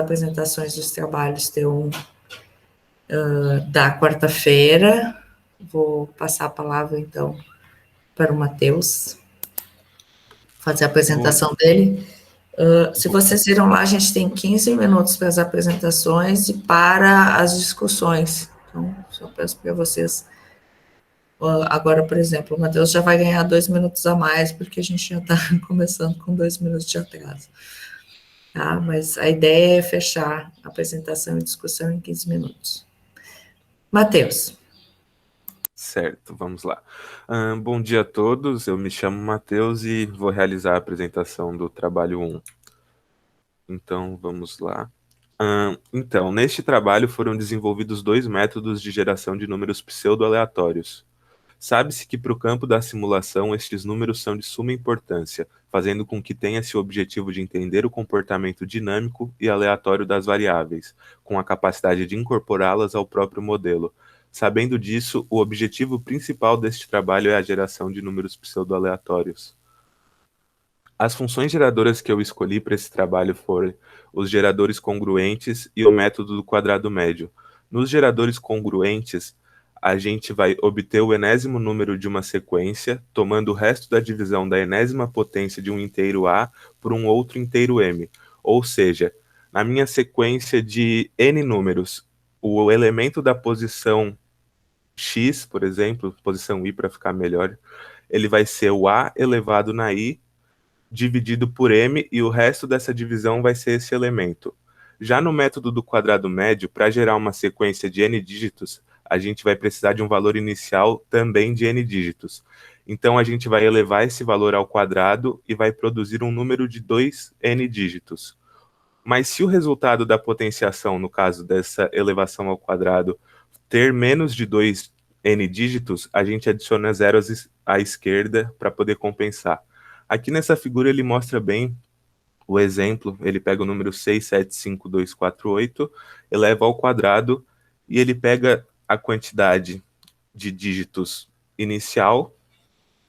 apresentações dos trabalhos da quarta-feira. Vou passar a palavra, então, para o Matheus, fazer a apresentação dele. Se vocês viram lá, a gente tem 15 minutos para as apresentações e para as discussões. Então, só peço para vocês. Agora, por exemplo, o Matheus já vai ganhar 2 minutos a mais, porque a gente já está começando com 2 minutos de atraso. Tá? Mas a ideia é fechar a apresentação e discussão em 15 minutos. Matheus. Certo, vamos lá. Bom dia a todos, eu me chamo Matheus e vou realizar a apresentação do trabalho 1. Então, vamos lá. Então, neste trabalho foram desenvolvidos 2 métodos de geração de números pseudo-aleatórios. Sabe-se que para o campo da simulação estes números são de suma importância, fazendo com que tenha-se o objetivo de entender o comportamento dinâmico e aleatório das variáveis, com a capacidade de incorporá-las ao próprio modelo. Sabendo disso, o objetivo principal deste trabalho é a geração de números pseudo-aleatórios. As funções geradoras que eu escolhi para esse trabalho foram os geradores congruentes e o método do quadrado médio. Nos geradores congruentes, a gente vai obter o enésimo número de uma sequência, tomando o resto da divisão da enésima potência de um inteiro A por um outro inteiro M. Ou seja, na minha sequência de N números, o elemento da posição X, por exemplo, posição I para ficar melhor, ele vai ser o A elevado na I, dividido por M, e o resto dessa divisão vai ser esse elemento. Já no método do quadrado médio, para gerar uma sequência de N dígitos, a gente vai precisar de um valor inicial também de N dígitos. Então, a gente vai elevar esse valor ao quadrado e vai produzir um número de 2 N dígitos. Mas se o resultado da potenciação, no caso dessa elevação ao quadrado, ter menos de 2 N dígitos, a gente adiciona zeros à esquerda para poder compensar. Aqui nessa figura ele mostra bem o exemplo, ele pega o número 6755248, eleva ao quadrado e ele pega a quantidade de dígitos inicial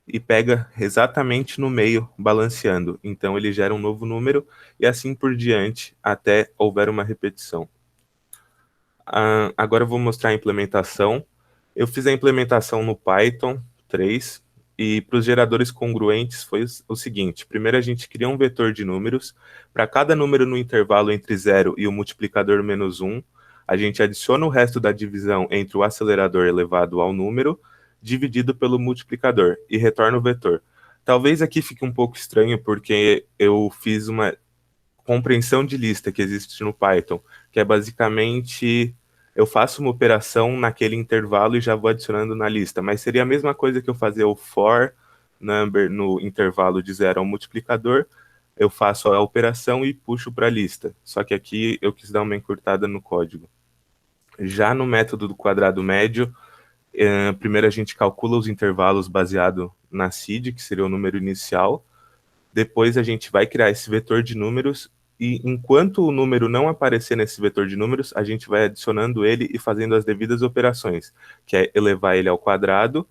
e pega exatamente no meio, balanceando. Então ele gera um novo número e assim por diante até houver uma repetição. Agora eu vou mostrar a implementação. Eu fiz a implementação no Python 3, e para os geradores congruentes foi o seguinte: primeiro a gente cria um vetor de números, para cada número no intervalo entre 0 e o multiplicador menos 1, a gente adiciona o resto da divisão entre o acelerador elevado ao número, dividido pelo multiplicador, e retorna o vetor. Talvez aqui fique um pouco estranho, porque eu fiz uma compreensão de lista que existe no Python, que é basicamente eu faço uma operação naquele intervalo e já vou adicionando na lista, mas seria a mesma coisa que eu fazer o for number no intervalo de 0 ao multiplicador, eu faço a operação e puxo para a lista, só que aqui eu quis dar uma encurtada no código. Já no método do quadrado médio, primeiro a gente calcula os intervalos baseado na seed, que seria o número inicial, depois a gente vai criar esse vetor de números, e enquanto o número não aparecer nesse vetor de números, a gente vai adicionando ele e fazendo as devidas operações, que é elevar ele ao quadrado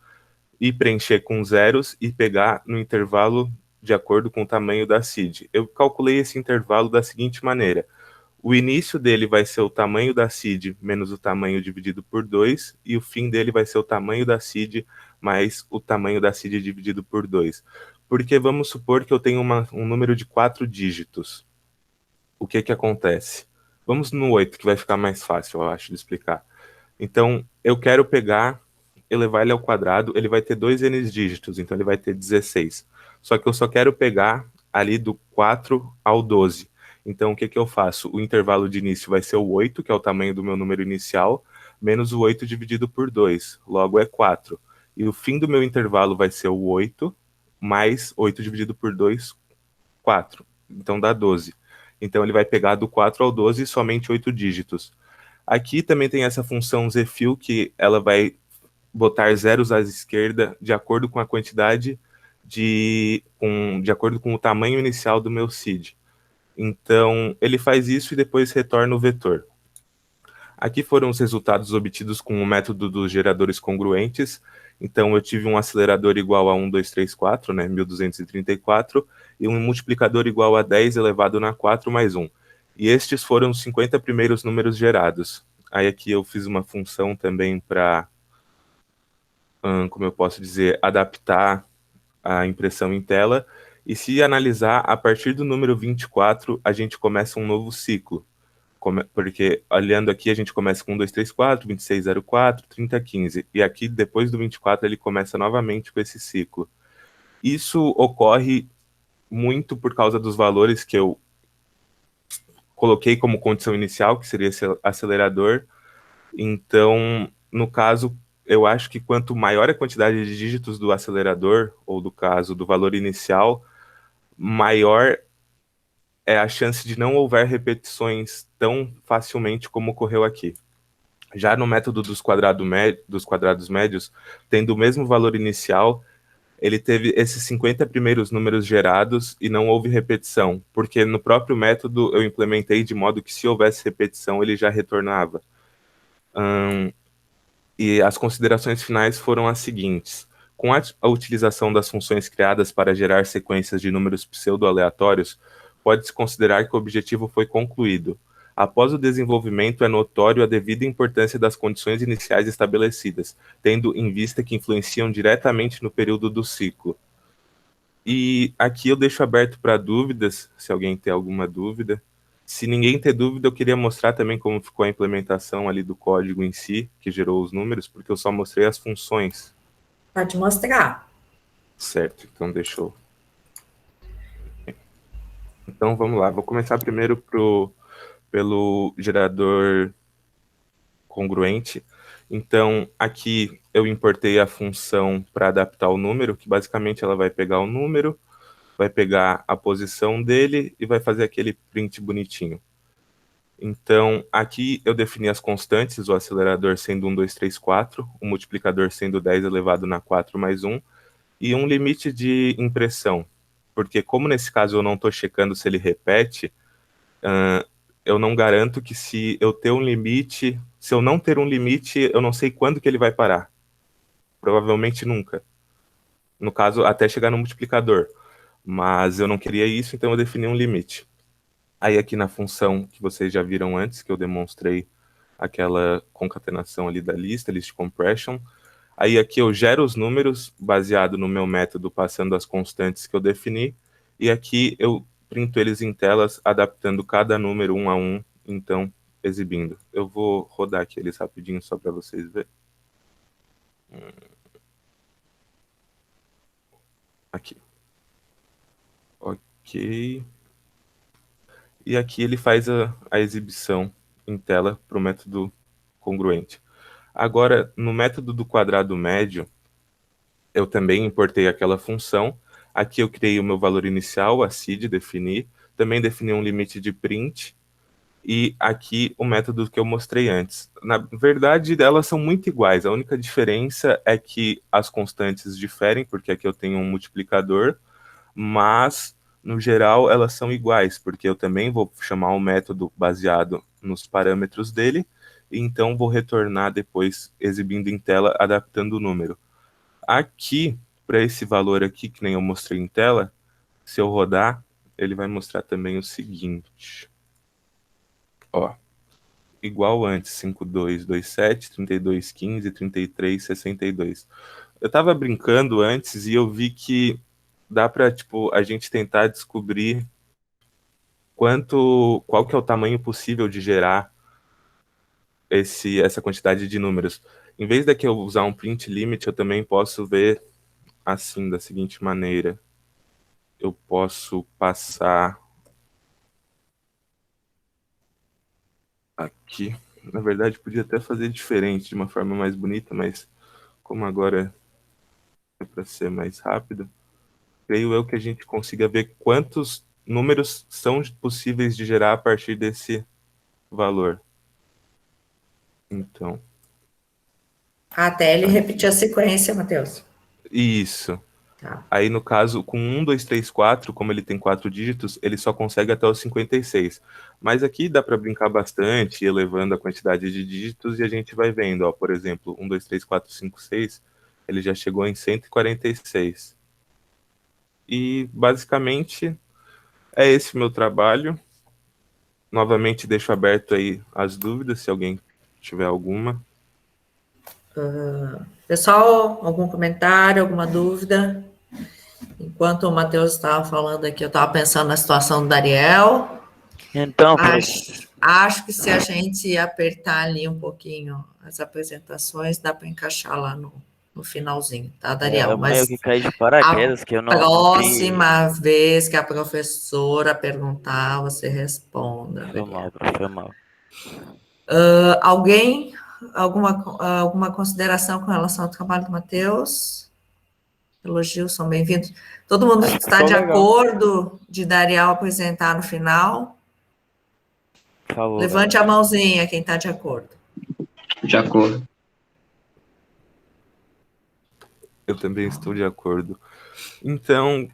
e preencher com zeros e pegar no intervalo de acordo com o tamanho da seed. Eu calculei esse intervalo da seguinte maneira: o início dele vai ser o tamanho da seed menos o tamanho dividido por 2, e o fim dele vai ser o tamanho da seed mais o tamanho da seed dividido por 2. Porque vamos supor que eu tenho um número de 4 dígitos. O que acontece? Vamos no 8, que vai ficar mais fácil, eu acho, de explicar. Então, eu quero pegar, elevar ele ao quadrado, ele vai ter 2 n dígitos, então ele vai ter 16. Só que eu só quero pegar ali do 4 ao 12. Então, o que eu faço? O intervalo de início vai ser o 8, que é o tamanho do meu número inicial, menos o 8 dividido por 2, logo é 4. E o fim do meu intervalo vai ser o 8, mais 8 dividido por 2, 4. Então dá 12. Então ele vai pegar do 4 ao 12 somente 8 dígitos. Aqui também tem essa função zfill, que ela vai botar zeros à esquerda de acordo com a quantidade de acordo com o tamanho inicial do meu seed. Então ele faz isso e depois retorna o vetor. Aqui foram os resultados obtidos com o método dos geradores congruentes. Então, eu tive um acelerador igual a 1, 2, 3, 4, né, 1234, e um multiplicador igual a 10 elevado na 4 mais 1. E estes foram os 50 primeiros números gerados. Aí aqui eu fiz uma função também para, como eu posso dizer, adaptar a impressão em tela. E se analisar, a partir do número 24, a gente começa um novo ciclo. Porque olhando aqui, a gente começa com 1, 2, 3, 4, 26, 04, 30, 15. E aqui, depois do 24, ele começa novamente com esse ciclo. Isso ocorre muito por causa dos valores que eu coloquei como condição inicial, que seria esse acelerador. Então, no caso, eu acho que quanto maior a quantidade de dígitos do acelerador, ou do caso do valor inicial, maior é a chance de não houver repetições tão facilmente como ocorreu aqui. Já no método dos quadrados médios, tendo o mesmo valor inicial, ele teve esses 50 primeiros números gerados e não houve repetição, porque no próprio método eu implementei de modo que se houvesse repetição, ele já retornava. E as considerações finais foram as seguintes. Com a utilização das funções criadas para gerar sequências de números pseudo-aleatórios, pode-se considerar que o objetivo foi concluído. Após o desenvolvimento, é notório a devida importância das condições iniciais estabelecidas, tendo em vista que influenciam diretamente no período do ciclo. E aqui eu deixo aberto para dúvidas, se alguém tem alguma dúvida. Se ninguém ter dúvida, eu queria mostrar também como ficou a implementação ali do código em si, que gerou os números, porque eu só mostrei as funções. Pode mostrar. Certo, então deixa eu... Então vamos lá, vou começar primeiro pelo gerador congruente. Então aqui eu importei a função para adaptar o número, que basicamente ela vai pegar o número, vai pegar a posição dele e vai fazer aquele print bonitinho. Então, aqui eu defini as constantes, o acelerador sendo 1, 2, 3, 4, o multiplicador sendo 10 elevado na 4 mais 1, e um limite de impressão. Porque como nesse caso eu não estou checando se ele repete, eu não garanto que se eu ter um limite, se eu não ter um limite, eu não sei quando que ele vai parar. Provavelmente nunca. No caso, até chegar no multiplicador. Mas eu não queria isso, então eu defini um limite. Aí aqui na função que vocês já viram antes, que eu demonstrei aquela concatenação ali da lista, list compression. Aí aqui eu gero os números baseado no meu método, passando as constantes que eu defini. E aqui eu printo eles em telas, adaptando cada número um a um, então exibindo. Eu vou rodar aqui eles rapidinho só para vocês verem. Aqui. Ok. E aqui ele faz a exibição em tela para o método congruente. Agora, no método do quadrado médio, eu também importei aquela função. Aqui eu criei o meu valor inicial, a seed, defini. Também defini um limite de print. E aqui o método que eu mostrei antes. Na verdade, elas são muito iguais. A única diferença é que as constantes diferem, porque aqui eu tenho um multiplicador, mas, no geral, elas são iguais, porque eu também vou chamar um método baseado nos parâmetros dele, e então vou retornar depois exibindo em tela, adaptando o número. Aqui, para esse valor aqui, que nem eu mostrei em tela, se eu rodar, ele vai mostrar também o seguinte. Ó, igual antes, 5227, 3215, 3362. Eu estava brincando antes e eu vi que dá para, tipo, a gente tentar descobrir qual que é o tamanho possível de gerar essa quantidade de números. Em vez daqui eu usar um print limit, eu também posso ver assim, da seguinte maneira. Eu posso passar aqui. Na verdade, podia até fazer diferente, de uma forma mais bonita, mas como agora é para ser mais rápido, creio eu que a gente consiga ver quantos números são possíveis de gerar a partir desse valor. Então, Até ele aqui. repetir a sequência, Matheus. Isso. Tá. Aí, no caso, com 1, 2, 3, 4, como ele tem 4 dígitos, ele só consegue até os 56. Mas aqui dá para brincar bastante, elevando a quantidade de dígitos, e a gente vai vendo, ó, por exemplo, 1, 2, 3, 4, 5, 6, ele já chegou em 146. E, basicamente, é esse meu trabalho. novamente deixo aberto aí as dúvidas, se alguém tiver alguma. Pessoal, algum comentário, alguma dúvida? Enquanto o Matheus estava falando aqui, eu estava pensando na situação do Dariel. Então, Acho que se a gente apertar ali um pouquinho as apresentações, dá para encaixar lá no finalzinho, tá, Dariel? eu meio que caí de paraquedas, que eu não próxima vez que a professora perguntar, você responda. Foi mal, foi mal. Alguém, alguma consideração com relação ao trabalho do Matheus? Elogios são bem-vindos. Todo mundo está de acordo de Dariel apresentar no final? Por favor. Levante a mãozinha quem está de acordo. De acordo. Eu também estou de acordo. Então,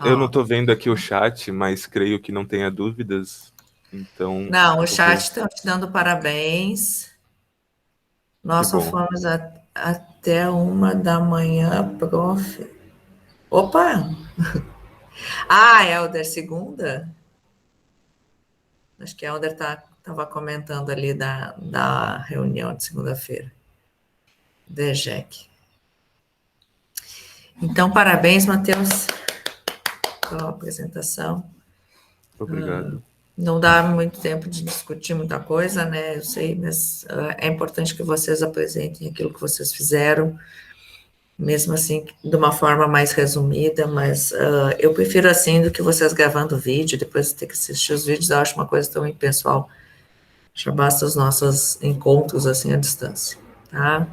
eu não estou vendo aqui o chat, mas creio que não tenha dúvidas. Então. Não, o chat está te dando parabéns. Nós só fomos até 1h, prof. Opa! Helder, segunda? Acho que a Helder estava comentando ali da reunião de segunda-feira. DGEC. Então, parabéns, Matheus, pela apresentação. Obrigado. Não dá muito tempo de discutir muita coisa, né? Eu sei, mas é importante que vocês apresentem aquilo que vocês fizeram, mesmo assim, de uma forma mais resumida, mas eu prefiro assim do que vocês gravando vídeo, depois ter que assistir os vídeos, eu acho uma coisa tão impessoal. Já basta os nossos encontros assim à distância, tá?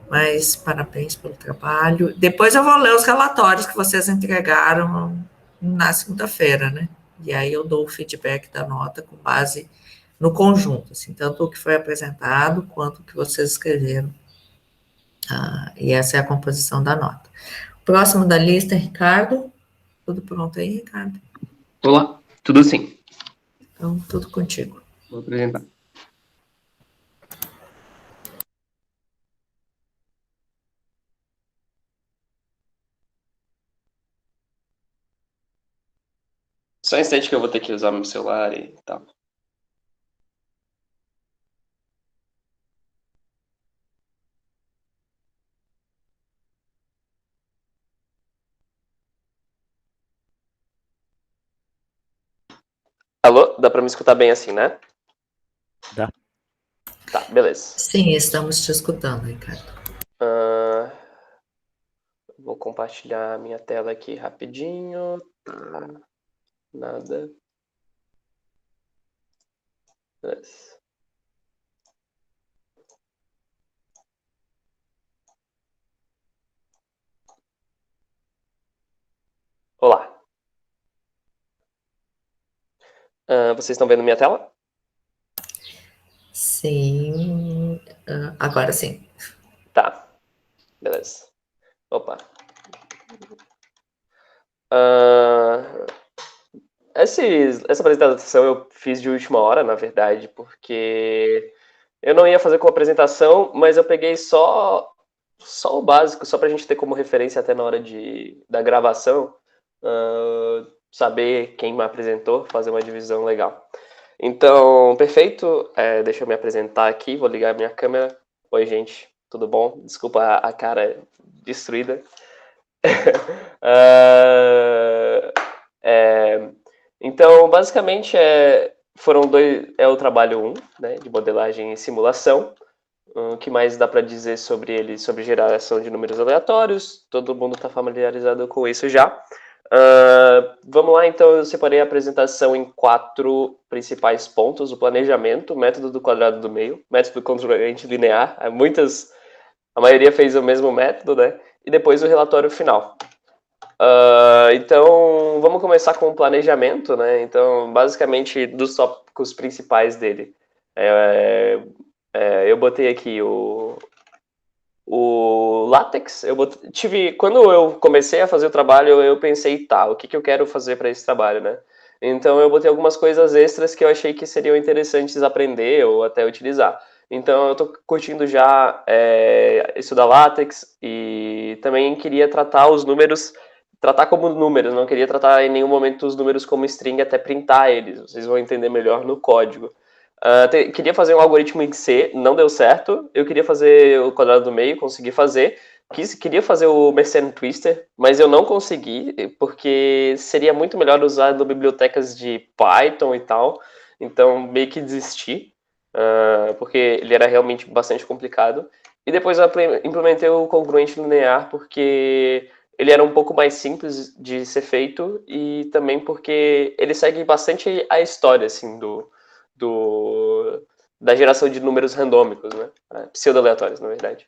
Mas parabéns pelo trabalho. Depois eu vou ler os relatórios que vocês entregaram na segunda-feira, né? E aí eu dou o feedback da nota com base no conjunto, assim, tanto o que foi apresentado quanto o que vocês escreveram. E essa é a composição da nota. Próximo da lista, Ricardo. Tudo pronto aí, Ricardo? Olá, tudo sim. Então, tudo contigo. Vou apresentar. Só um instante que eu vou ter que usar meu celular e tal. Alô? Dá para me escutar bem assim, né? Dá. Tá, beleza. Sim, estamos te escutando, Ricardo. Vou compartilhar a minha tela aqui rapidinho. Nada. Beleza. Olá. Vocês estão vendo minha tela? Sim. Agora sim. Tá. Beleza. Opa. Essa apresentação eu fiz de última hora, na verdade, porque eu não ia fazer com apresentação, mas eu peguei só o básico, só para a gente ter como referência até na hora da gravação, saber quem me apresentou, fazer uma divisão legal. Então, perfeito. Deixa eu me apresentar aqui, vou ligar a minha câmera. Oi, gente, tudo bom? Desculpa a cara destruída. Então, basicamente, foram dois. É o trabalho 1, né, de modelagem e simulação. O que mais dá para dizer sobre ele? Sobre geração de números aleatórios. Todo mundo está familiarizado com isso já. Vamos lá, então. Eu separei a apresentação em 4 principais pontos: o planejamento, o método do quadrado do meio, método congruente linear. A maioria fez o mesmo método, né? E depois o relatório final. Então, vamos começar com o planejamento, né? Então, basicamente, dos tópicos principais dele. Eu botei aqui o LaTeX. Quando eu comecei a fazer o trabalho, eu pensei, o que eu quero fazer para esse trabalho, né? Então, eu botei algumas coisas extras que eu achei que seriam interessantes aprender ou até utilizar. Então, eu estou curtindo já estudar LaTeX e também queria tratar os números tratar como números, não queria tratar em nenhum momento os números como string até printar eles. Vocês vão entender melhor no código. Queria fazer um algoritmo em C, não deu certo. Eu queria fazer o quadrado do meio, consegui fazer. Queria fazer o Mersenne Twister, mas eu não consegui, porque seria muito melhor usar bibliotecas de Python e tal. Então, meio que desisti, porque ele era realmente bastante complicado. E depois eu implementei o congruente linear, porque ele era um pouco mais simples de ser feito e também porque ele segue bastante a história, assim, da geração de números randômicos, né? Pseudo-aleatórios, na verdade.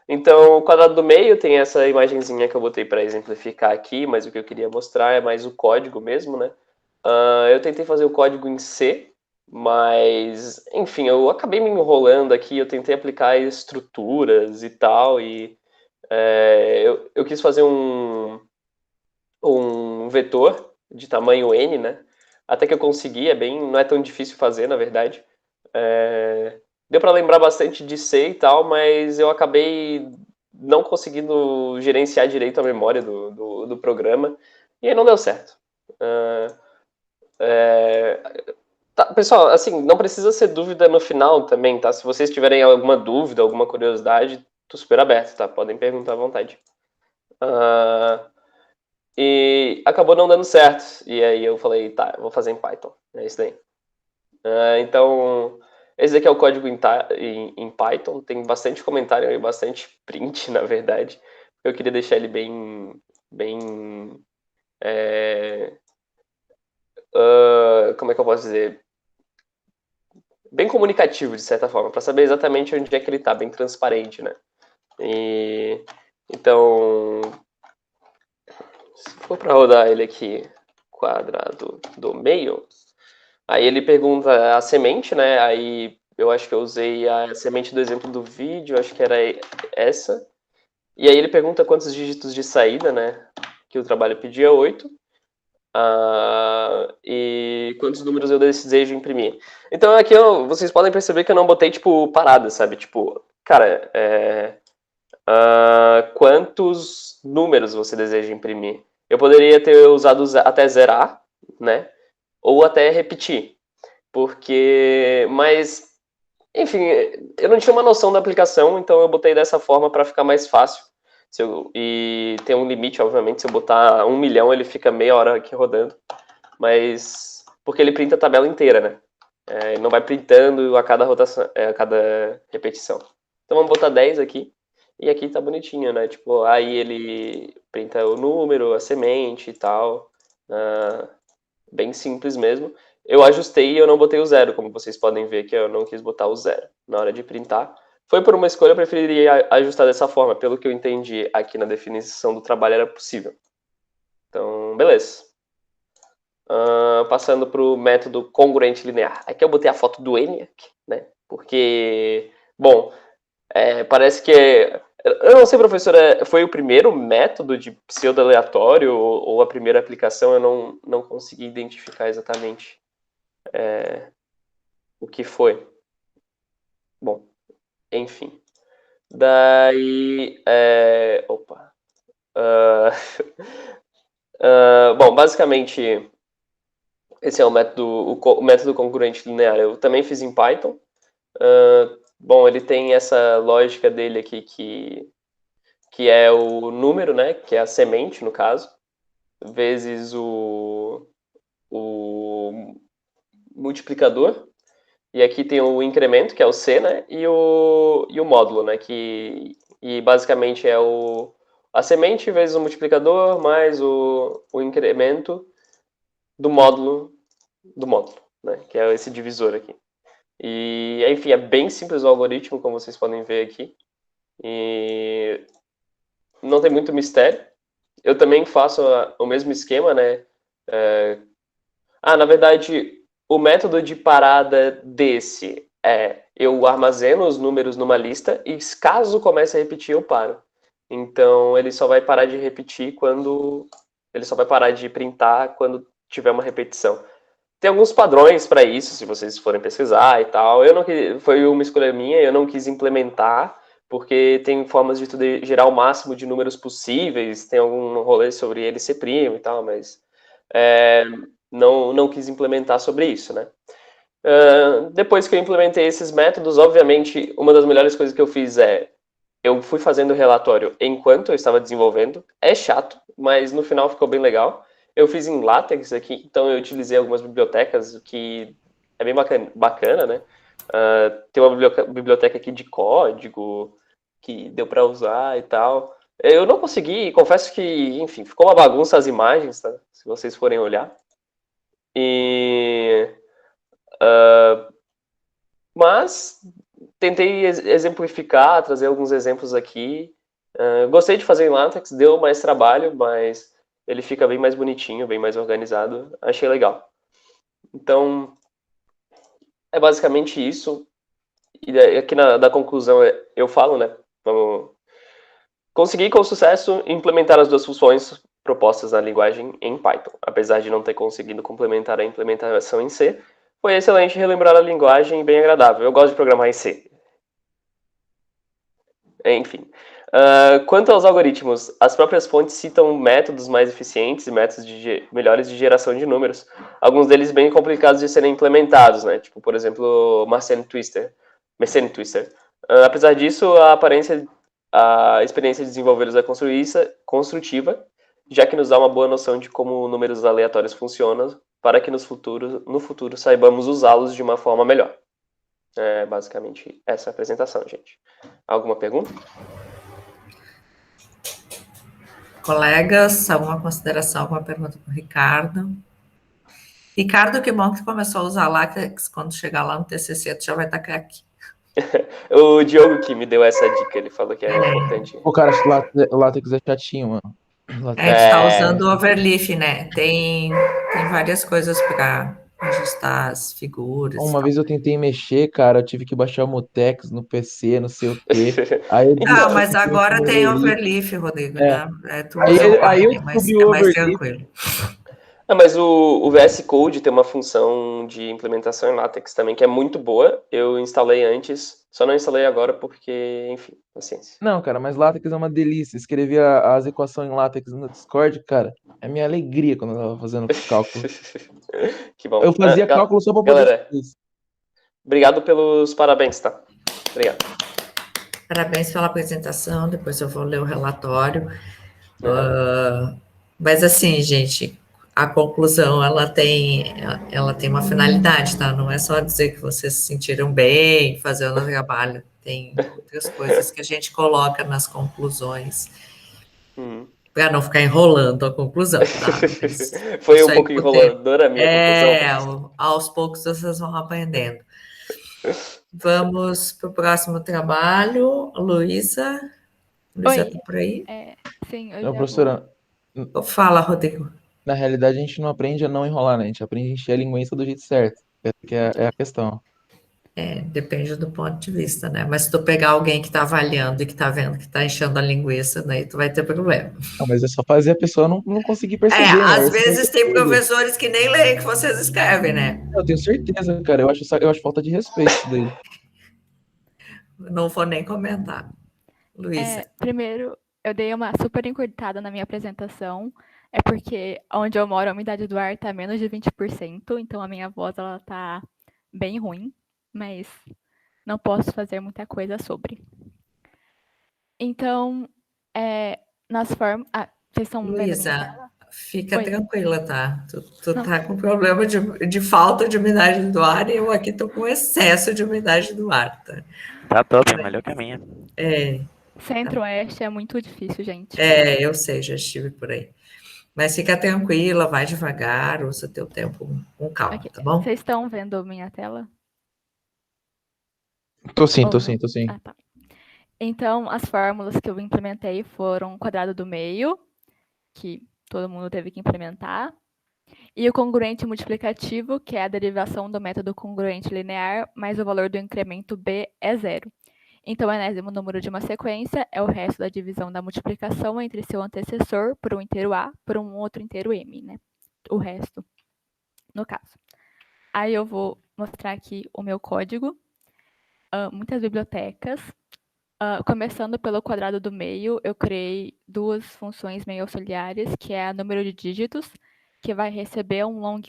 Então, o quadrado do meio tem essa imagenzinha que eu botei para exemplificar aqui, mas o que eu queria mostrar é mais o código mesmo, né? Eu tentei fazer o código em C, mas, enfim, eu acabei me enrolando aqui, eu tentei aplicar estruturas e tal, e eu quis fazer um vetor de tamanho n, né? Até que eu consegui, não é tão difícil fazer, na verdade. Deu para lembrar bastante de C e tal, mas eu acabei não conseguindo gerenciar direito a memória do programa, e aí não deu certo. Tá, pessoal, assim, não precisa ser dúvida no final também, tá? Se vocês tiverem alguma dúvida, alguma curiosidade, tô super aberto, tá? Podem perguntar à vontade. E acabou não dando certo. E aí eu falei, tá, eu vou fazer em Python. É isso daí. Então, esse aqui é o código em Python. Tem bastante comentário e bastante print, na verdade. Eu queria deixar ele bem como é que eu posso dizer? Bem comunicativo, de certa forma, para saber exatamente onde é que ele está, bem transparente, né? Então, se for para rodar ele aqui, quadrado do meio, aí ele pergunta a semente, né? Aí eu acho que eu usei a semente do exemplo do vídeo, acho que era essa. E aí ele pergunta quantos dígitos de saída, né? Que o trabalho pedia 8. E quantos números eu desejo imprimir. Então aqui vocês podem perceber que eu não botei, tipo, parada, sabe? Tipo, cara, quantos números você deseja imprimir? Eu poderia ter usado até zerar, né? Ou até repetir. Mas, enfim, eu não tinha uma noção da aplicação, então eu botei dessa forma para ficar mais fácil. E tem um limite, obviamente, se eu botar 1 milhão, ele fica meia hora aqui rodando. Mas, porque ele printa a tabela inteira, né? Ele não vai printando a cada rotação, a cada repetição. Então vamos botar 10 aqui. E aqui tá bonitinho, né? Tipo, aí ele printa o número, a semente e tal. Bem simples mesmo. Eu ajustei e eu não botei o 0, como vocês podem ver que eu não quis botar o 0 na hora de printar. Foi por uma escolha, eu preferiria ajustar dessa forma. Pelo que eu entendi aqui na definição do trabalho, era possível. Então, beleza. Passando para o método congruente linear. Aqui eu botei a foto do ENIAC, né? Porque, bom, parece que... Eu não sei, professora, foi o primeiro método de pseudo-aleatório ou a primeira aplicação? Eu não consegui identificar exatamente o que foi. Bom, enfim. Daí... bom, basicamente, esse é o método congruente linear. Eu também fiz em Python. Bom, ele tem essa lógica dele aqui que é o número, né? Que é a semente, no caso, vezes o multiplicador. E aqui tem o incremento, que é o C, né? E o módulo, né? E basicamente é a semente vezes o multiplicador mais o incremento do módulo, né? Que é esse divisor aqui. E, enfim, é bem simples o algoritmo, como vocês podem ver aqui. E não tem muito mistério. Eu também faço o mesmo esquema, né? Na verdade, o método de parada desse eu armazeno os números numa lista e caso comece a repetir, eu paro. Então, ele só vai parar de repetir ele só vai parar de printar quando tiver uma repetição. Tem alguns padrões para isso, se vocês forem pesquisar e tal. Foi uma escolha minha, eu não quis implementar, porque tem formas de tu gerar o máximo de números possíveis, tem algum rolê sobre ele ser primo e tal, mas não quis implementar sobre isso, né? Depois que eu implementei esses métodos, obviamente, uma das melhores coisas que eu fiz eu fui fazendo o relatório enquanto eu estava desenvolvendo. É chato, mas no final ficou bem legal. Eu fiz em LaTeX aqui, então eu utilizei algumas bibliotecas, o que é bem bacana, né? Tem uma biblioteca aqui de código que deu para usar e tal. Eu não consegui, confesso que, enfim, ficou uma bagunça as imagens, tá? Se vocês forem olhar. Mas tentei exemplificar, trazer alguns exemplos aqui. Gostei de fazer em LaTeX, deu mais trabalho, mas ele fica bem mais bonitinho, bem mais organizado. Achei legal. Então, é basicamente isso. E aqui na conclusão eu falo, né? Consegui com sucesso implementar as duas funções propostas na linguagem em Python. Apesar de não ter conseguido complementar a implementação em C, foi excelente relembrar a linguagem bem agradável. Eu gosto de programar em C. Enfim. Quanto aos algoritmos, as próprias fontes citam métodos mais eficientes e métodos melhores de geração de números. Alguns deles bem complicados de serem implementados, né? Tipo, por exemplo, Mersenne Twister. Apesar disso, a experiência de desenvolvê-los é construtiva, já que nos dá uma boa noção de como números aleatórios funcionam, para que no futuro saibamos usá-los de uma forma melhor. É basicamente essa a apresentação, gente. Alguma pergunta? Colegas, alguma consideração, alguma pergunta para o Ricardo? Ricardo, que bom que tu começou a usar LaTeX, quando chegar lá no TCC, tu já vai estar aqui. O Diogo que me deu essa dica, ele falou que é importante. Pô, cara, acho que o LaTeX é chatinho, mano. Tu está usando o Overleaf, né? Tem várias coisas para ajustar as figuras. Uma vez eu tentei mexer, cara, eu tive que baixar o Mutex no PC, não sei o quê. Aí eu desisti, Mas agora fui tem no Overleaf, Rodrigo, É. né? Tu Aí usa eu online, mas descobri é o mais Overleaf. tranquilo. Mas o VS Code tem uma função de implementação em LaTeX também que é muito boa. Eu instalei antes, só não instalei agora porque, enfim, paciência. Não, cara, mas LaTeX é uma delícia. Escrever as equações em LaTeX no Discord, cara, é minha alegria quando eu tava fazendo cálculo. Que bom. Eu fazia cálculo só pra poder galera, fazer isso. Obrigado pelos parabéns, tá? Obrigado. Parabéns pela apresentação, depois eu vou ler o relatório. Mas assim, gente, a conclusão, ela tem uma finalidade, tá? Não é só dizer que vocês se sentiram bem fazendo o trabalho. Tem outras coisas que a gente coloca nas conclusões para não ficar enrolando a conclusão, tá? Mas foi um pouco enroladora a minha conclusão. Aos poucos vocês vão aprendendo. Vamos para o próximo trabalho. Luísa está por aí? Sim, eu Não, já professora, Fala, Rodrigo. na realidade a gente não aprende a não enrolar, né? A gente aprende a encher a linguiça do jeito certo. Essa que é a questão. Depende do ponto de vista, né? Mas se tu pegar alguém que está avaliando e que está vendo que está enchendo a linguiça, daí tu vai ter problema. Não, mas é só fazer a pessoa não conseguir perceber, né? Às vezes tem professores que nem leem o que vocês escrevem, né? Eu tenho certeza, cara. Eu acho falta de respeito isso daí. Não vou nem comentar. Luísa. Primeiro, eu dei uma super encurtada na minha apresentação. É porque onde eu moro a umidade do ar está menos de 20%, então a minha voz ela tá bem ruim, mas não posso fazer muita coisa sobre. Então, nas formas... vocês estão vendo a minha tela? Fica tranquila, tá? Tu tá com problema de falta de umidade do ar e eu aqui tô com excesso de umidade do ar, tá? Tá top, melhor que a minha. Centro-Oeste é muito difícil, gente. Eu sei, já estive por aí. Mas fica tranquila, vai devagar, usa teu tempo com calma, tá bom? Vocês estão vendo minha tela? Tô sim. Ah, tá. Então, as fórmulas que eu implementei foram o quadrado do meio, que todo mundo teve que implementar, e o congruente multiplicativo, que é a derivação do método congruente linear, mais o valor do incremento b é zero. Então, o enésimo número de uma sequência é o resto da divisão da multiplicação entre seu antecessor por um inteiro a por um outro inteiro m, né? O resto, no caso. Aí eu vou mostrar aqui o meu código. Muitas bibliotecas. Começando pelo quadrado do meio, eu criei duas funções meio auxiliares, que é a número de dígitos, que vai receber um long,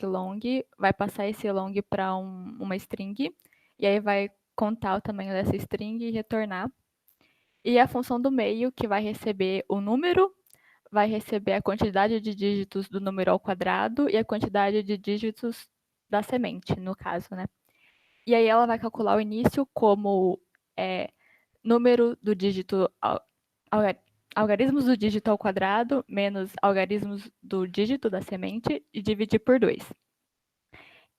vai passar esse long para uma string, e aí vai contar o tamanho dessa string e retornar. E a função do meio, que vai receber o número, vai receber a quantidade de dígitos do número ao quadrado e a quantidade de dígitos da semente, no caso, né? E aí ela vai calcular o início como número do dígito, algarismos do dígito ao quadrado menos algarismos do dígito da semente e dividir por 2.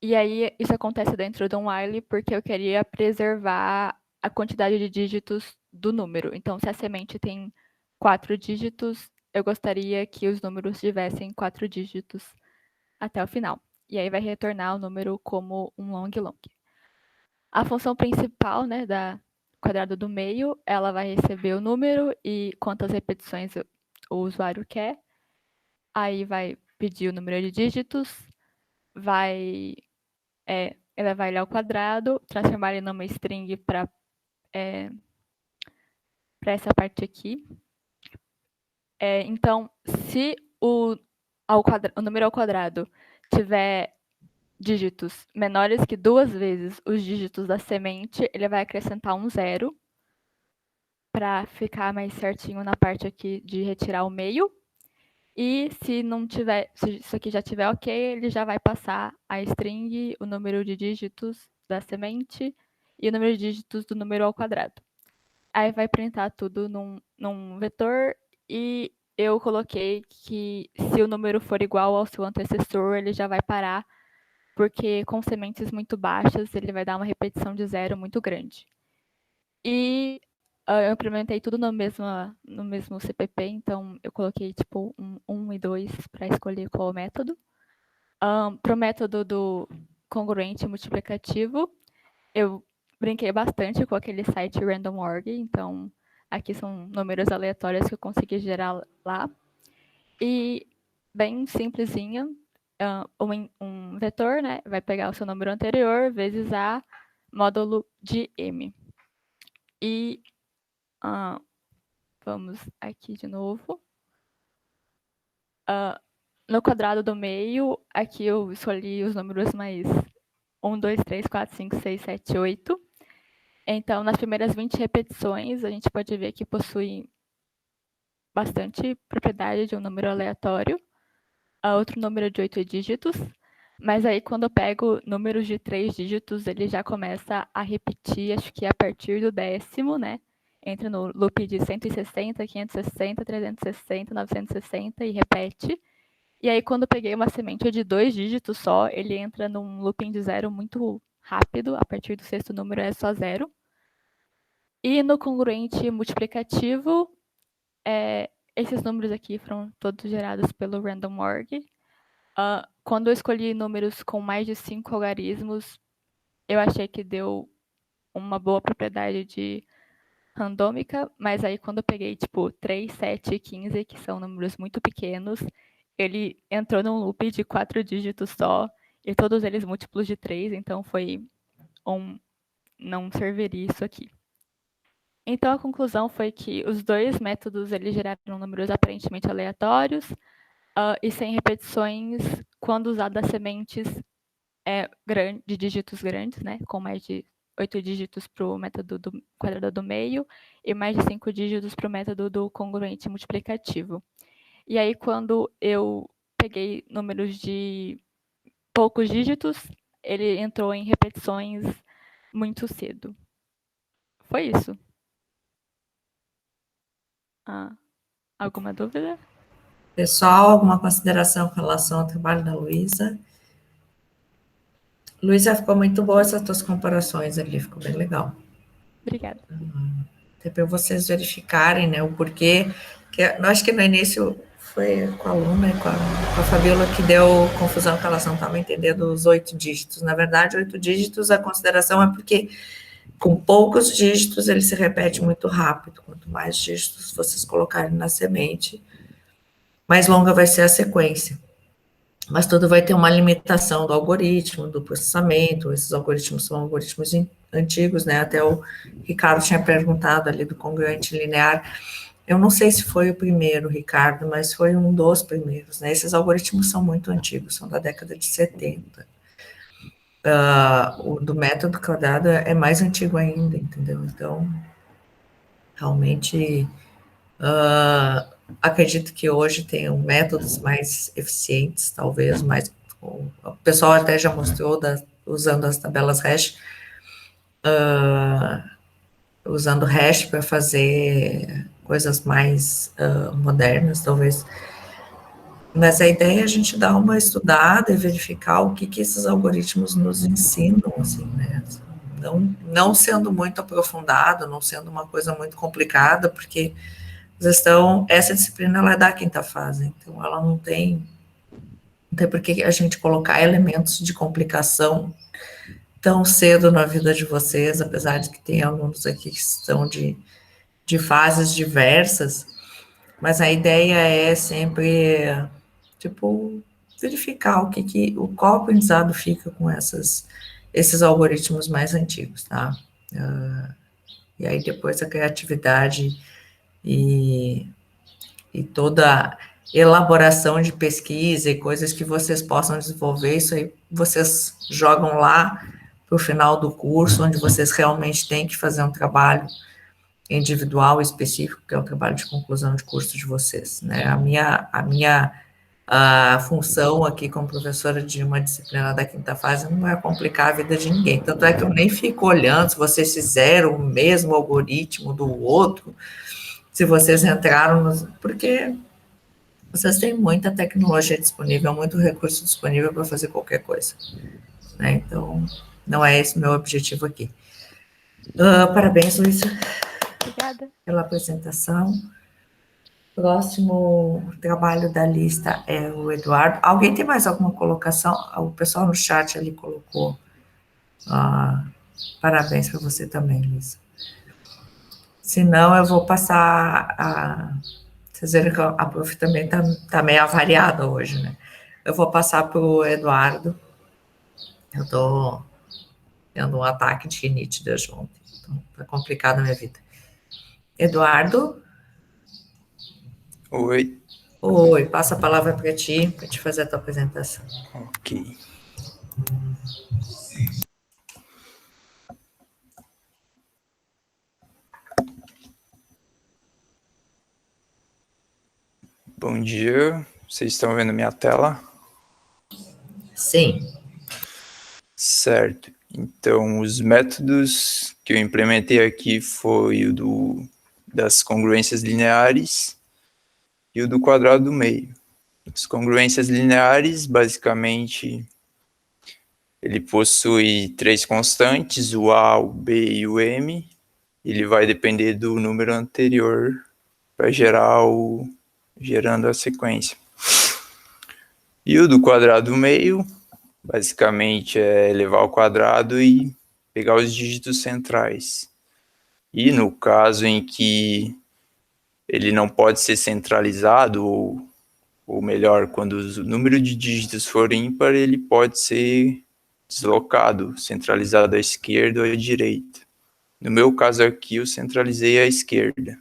E aí isso acontece dentro de um while porque eu queria preservar a quantidade de dígitos do número. Então, se a semente tem 4 dígitos, eu gostaria que os números tivessem 4 dígitos até o final. E aí vai retornar o número como um long. A função principal, né, da quadrado do meio, ela vai receber o número e quantas repetições o usuário quer. Aí vai pedir o número de dígitos, ela vai olhar o quadrado, transformar ele numa string para essa parte aqui. Então, se o número ao quadrado tiver dígitos menores que 2 vezes os dígitos da semente, ele vai acrescentar um 0 para ficar mais certinho na parte aqui de retirar o meio. E se não tiver, se isso aqui já tiver ok, ele já vai passar a string, o número de dígitos da semente e o número de dígitos do número ao quadrado. Aí vai printar tudo num vetor e eu coloquei que se o número for igual ao seu antecessor, ele já vai parar, porque com sementes muito baixas, ele vai dar uma repetição de 0 muito grande. E eu implementei tudo no mesmo CPP, então eu coloquei tipo 1 e 2 para escolher qual método. Para o método do congruente multiplicativo, eu brinquei bastante com aquele site random.org, então aqui são números aleatórios que eu consegui gerar lá. E bem simplesinho, um vetor, né, vai pegar o seu número anterior vezes a módulo de m. E vamos aqui de novo. No quadrado do meio, aqui eu escolhi os números mais 1, 2, 3, 4, 5, 6, 7, 8. Então, nas primeiras 20 repetições, a gente pode ver que possui bastante propriedade de um número aleatório. Outro número de 8 dígitos. Mas aí, quando eu pego números de 3 dígitos, ele já começa a repetir, acho que a partir do 10º, né? Entra no loop de 160, 560, 360, 960 e repete. E aí, quando eu peguei uma semente de 2 dígitos só, ele entra num looping de 0 muito rápido. A partir do 6º número é só 0. E no congruente multiplicativo, esses números aqui foram todos gerados pelo random.org. Quando eu escolhi números com mais de 5 algarismos, eu achei que deu uma boa propriedade de randômica, mas aí quando eu peguei, tipo, 3, 7 e 15, que são números muito pequenos, ele entrou num loop de 4 dígitos só, e todos eles múltiplos de 3, então foi não serviria isso aqui. Então, a conclusão foi que os dois métodos eles geraram números aparentemente aleatórios e sem repetições quando usadas sementes de dígitos grandes, né, com mais de 8 dígitos para o método do quadrado do meio e mais de 5 dígitos para o método do congruente multiplicativo. E aí, quando eu peguei números de poucos dígitos, ele entrou em repetições muito cedo. Foi isso. Alguma dúvida? Pessoal, alguma consideração com relação ao trabalho da Luísa? Luísa, ficou muito boa essas tuas comparações ali, ficou bem legal. Obrigada. Até para vocês verificarem, né, o porquê, que eu acho que no início foi com a aluna, com a Fabiola, que deu confusão, que elas não estavam entendendo os 8 dígitos. Na verdade, 8 dígitos, a consideração é porque com poucos dígitos ele se repete muito rápido. Quanto mais dígitos vocês colocarem na semente, mais longa vai ser a sequência. Mas tudo vai ter uma limitação do algoritmo, do processamento. Esses algoritmos são algoritmos antigos, né? Até o Ricardo tinha perguntado ali do congruente linear. Eu não sei se foi o primeiro, Ricardo, mas foi um dos primeiros, né? Esses algoritmos são muito antigos, são da década de 70. O do método quadrado é mais antigo ainda, entendeu? Então, realmente, acredito que hoje tenham métodos mais eficientes, talvez, mais. O pessoal até já mostrou usando as tabelas hash, usando hash para fazer coisas mais modernas, talvez. Mas a ideia é a gente dar uma estudada e verificar o que esses algoritmos nos ensinam, assim, né? Não sendo muito aprofundado, não sendo uma coisa muito complicada, porque essa disciplina ela é da quinta fase, então ela não tem por que a gente colocar elementos de complicação tão cedo na vida de vocês, apesar de que tem alunos aqui que estão de fases diversas, mas a ideia é sempre, tipo, verificar qual aprendizado fica com esses algoritmos mais antigos, tá? E aí depois a criatividade e toda elaboração de pesquisa e coisas que vocês possam desenvolver, isso aí vocês jogam lá para o final do curso, onde vocês realmente têm que fazer um trabalho individual específico, que é o trabalho de conclusão de curso de vocês, né? A função aqui como professora de uma disciplina da quinta fase não é complicar a vida de ninguém, tanto é que eu nem fico olhando se vocês fizeram o mesmo algoritmo do outro, se vocês entraram, porque vocês têm muita tecnologia disponível, muito recurso disponível para fazer qualquer coisa, né? Então, não é esse o meu objetivo aqui. Parabéns, Luísa. Obrigada. Pela apresentação. Próximo trabalho da lista é o Eduardo. Alguém tem mais alguma colocação? O pessoal no chat ali colocou. Parabéns para você também, Luísa. Se não, eu vou passar Vocês viram que a prof também tá meio avariada hoje, né? Eu vou passar para o Eduardo. Eu estou tendo um ataque de rinite desde ontem. Então, tá complicado a minha vida. Eduardo? Oi. Oi, passa a palavra para te fazer a tua apresentação. Ok. Bom dia, vocês estão vendo minha tela? Sim. Certo. Então, os métodos que eu implementei aqui foi o das congruências lineares e o do quadrado do meio. As congruências lineares, basicamente, ele possui três constantes, o A, o B e o M. Ele vai depender do número anterior para gerando a sequência. E o do quadrado do meio, basicamente, é elevar ao quadrado e pegar os dígitos centrais. E no caso em que ele não pode ser centralizado, ou melhor, quando o número de dígitos for ímpar, ele pode ser deslocado, centralizado à esquerda ou à direita. No meu caso aqui, eu centralizei à esquerda.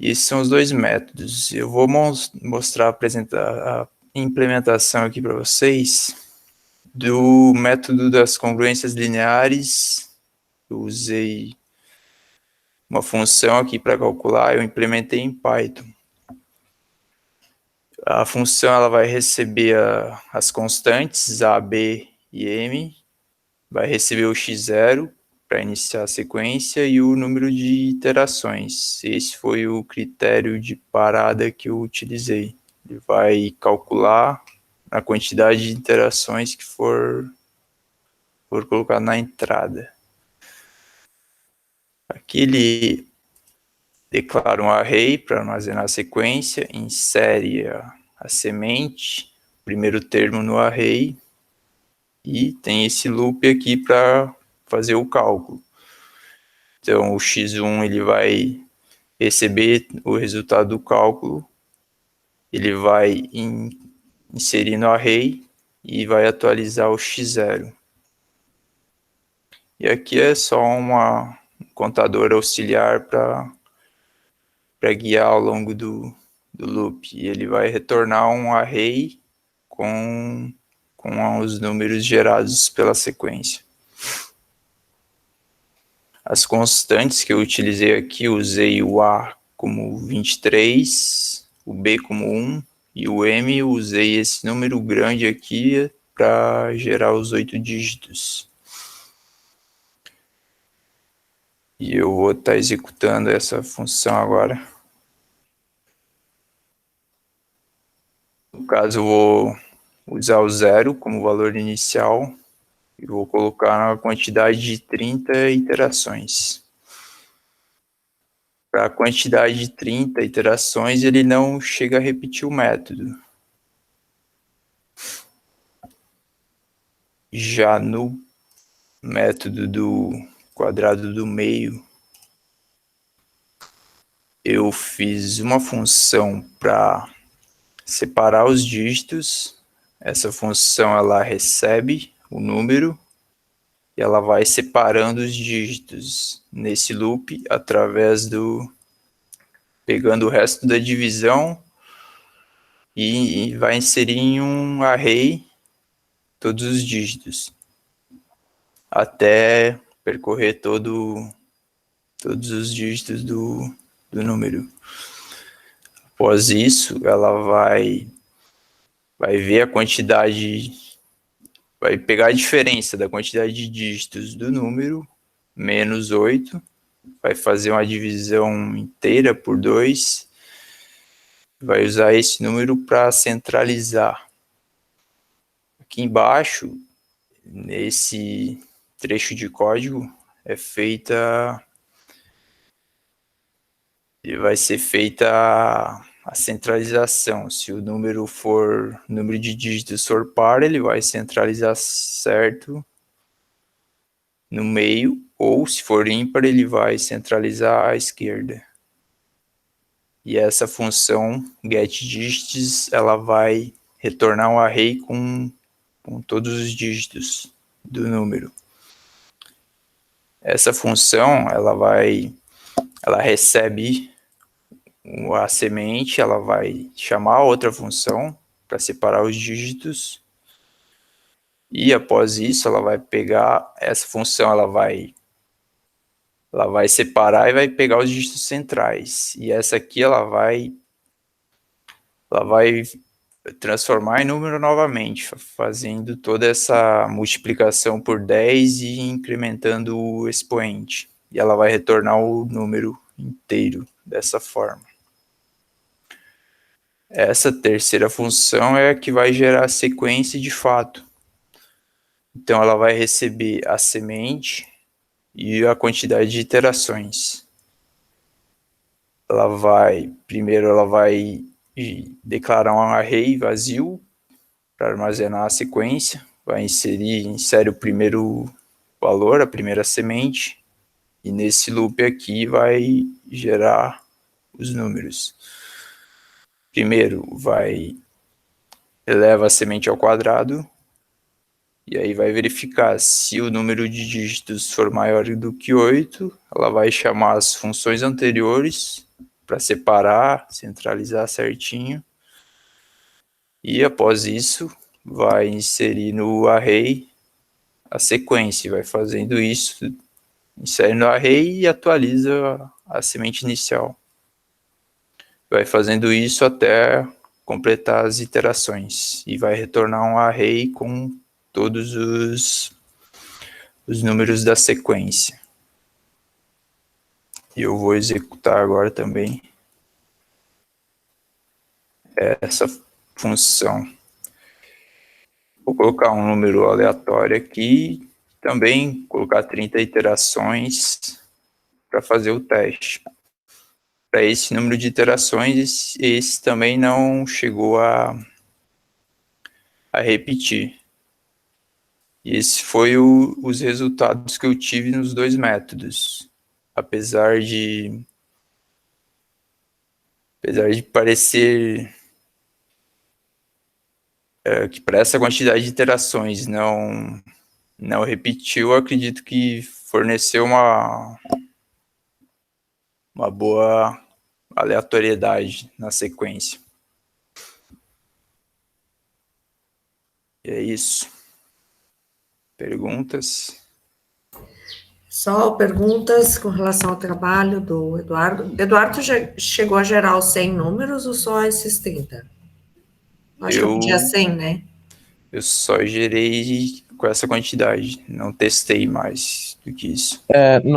E esses são os dois métodos. Eu vou mostrar a implementação aqui para vocês do método das congruências lineares. Eu usei uma função aqui para calcular, eu implementei em Python. A função ela vai receber as constantes A, B e M, vai receber o x0 para iniciar a sequência e o número de iterações. Esse foi o critério de parada que eu utilizei. Ele vai calcular a quantidade de iterações que for colocado na entrada. Aqui ele declara um array para armazenar a sequência, insere a semente, primeiro termo no array, e tem esse loop aqui para fazer o cálculo. Então, o x1 ele vai receber o resultado do cálculo, ele vai inserir no array e vai atualizar o x0. E aqui é só um contador auxiliar para guiar ao longo do loop. E ele vai retornar um array com os números gerados pela sequência. As constantes que eu utilizei aqui, usei o A como 23, o B como 1, e o M eu usei esse número grande aqui para gerar os 8 dígitos. E eu vou estar executando essa função agora. No caso, eu vou usar o 0 como valor inicial e vou colocar na quantidade de 30 iterações. Para a quantidade de 30 iterações, ele não chega a repetir o método. Já no método do quadrado do meio, eu fiz uma função para separar os dígitos. Essa função ela recebe o número e ela vai separando os dígitos nesse loop através pegando o resto da divisão e vai inserir em um array todos os dígitos até percorrer todos os dígitos do número. Após isso, ela vai ver a quantidade, vai pegar a diferença da quantidade de dígitos do número, menos 8, vai fazer uma divisão inteira por 2, vai usar esse número para centralizar. Aqui embaixo, nesse trecho de código, vai ser feita a centralização. Se o número de dígitos for par, ele vai centralizar certo no meio, ou se for ímpar, ele vai centralizar à esquerda. E essa função getDigits, ela vai retornar um array com todos os dígitos do número. Essa função, ela recebe a semente, ela vai chamar outra função para separar os dígitos. E após isso, ela vai pegar essa função, ela vai separar e vai pegar os dígitos centrais. E essa aqui ela vai transformar em número novamente, fazendo toda essa multiplicação por 10 e incrementando o expoente. E ela vai retornar o número inteiro dessa forma. Essa terceira função é a que vai gerar a sequência de fato. Então, ela vai receber a semente e a quantidade de iterações. Primeiro ela vai declarar um array vazio para armazenar a sequência, insere o primeiro valor, a primeira semente, e nesse loop aqui vai gerar os números. Primeiro eleva a semente ao quadrado, e aí vai verificar se o número de dígitos for maior do que 8, ela vai chamar as funções anteriores para separar, centralizar certinho. E após isso, vai inserir no array a sequência, vai fazendo isso, insere no array e atualiza a semente inicial. Vai fazendo isso até completar as iterações e vai retornar um array com todos os números da sequência. E eu vou executar agora também essa função. Vou colocar um número aleatório aqui, também colocar 30 iterações para fazer o teste. Para esse número de iterações, esse também não chegou a repetir. E esse foi os resultados que eu tive nos dois métodos. Apesar de parecer que para essa quantidade de iterações não repetiu, eu acredito que forneceu uma boa aleatoriedade na sequência. E é isso. Perguntas? Só perguntas com relação ao trabalho do Eduardo. Eduardo já chegou a gerar os 100 números ou só esses 30? Acho que eu podia 100, né? Eu só gerei com essa quantidade, não testei mais do que isso.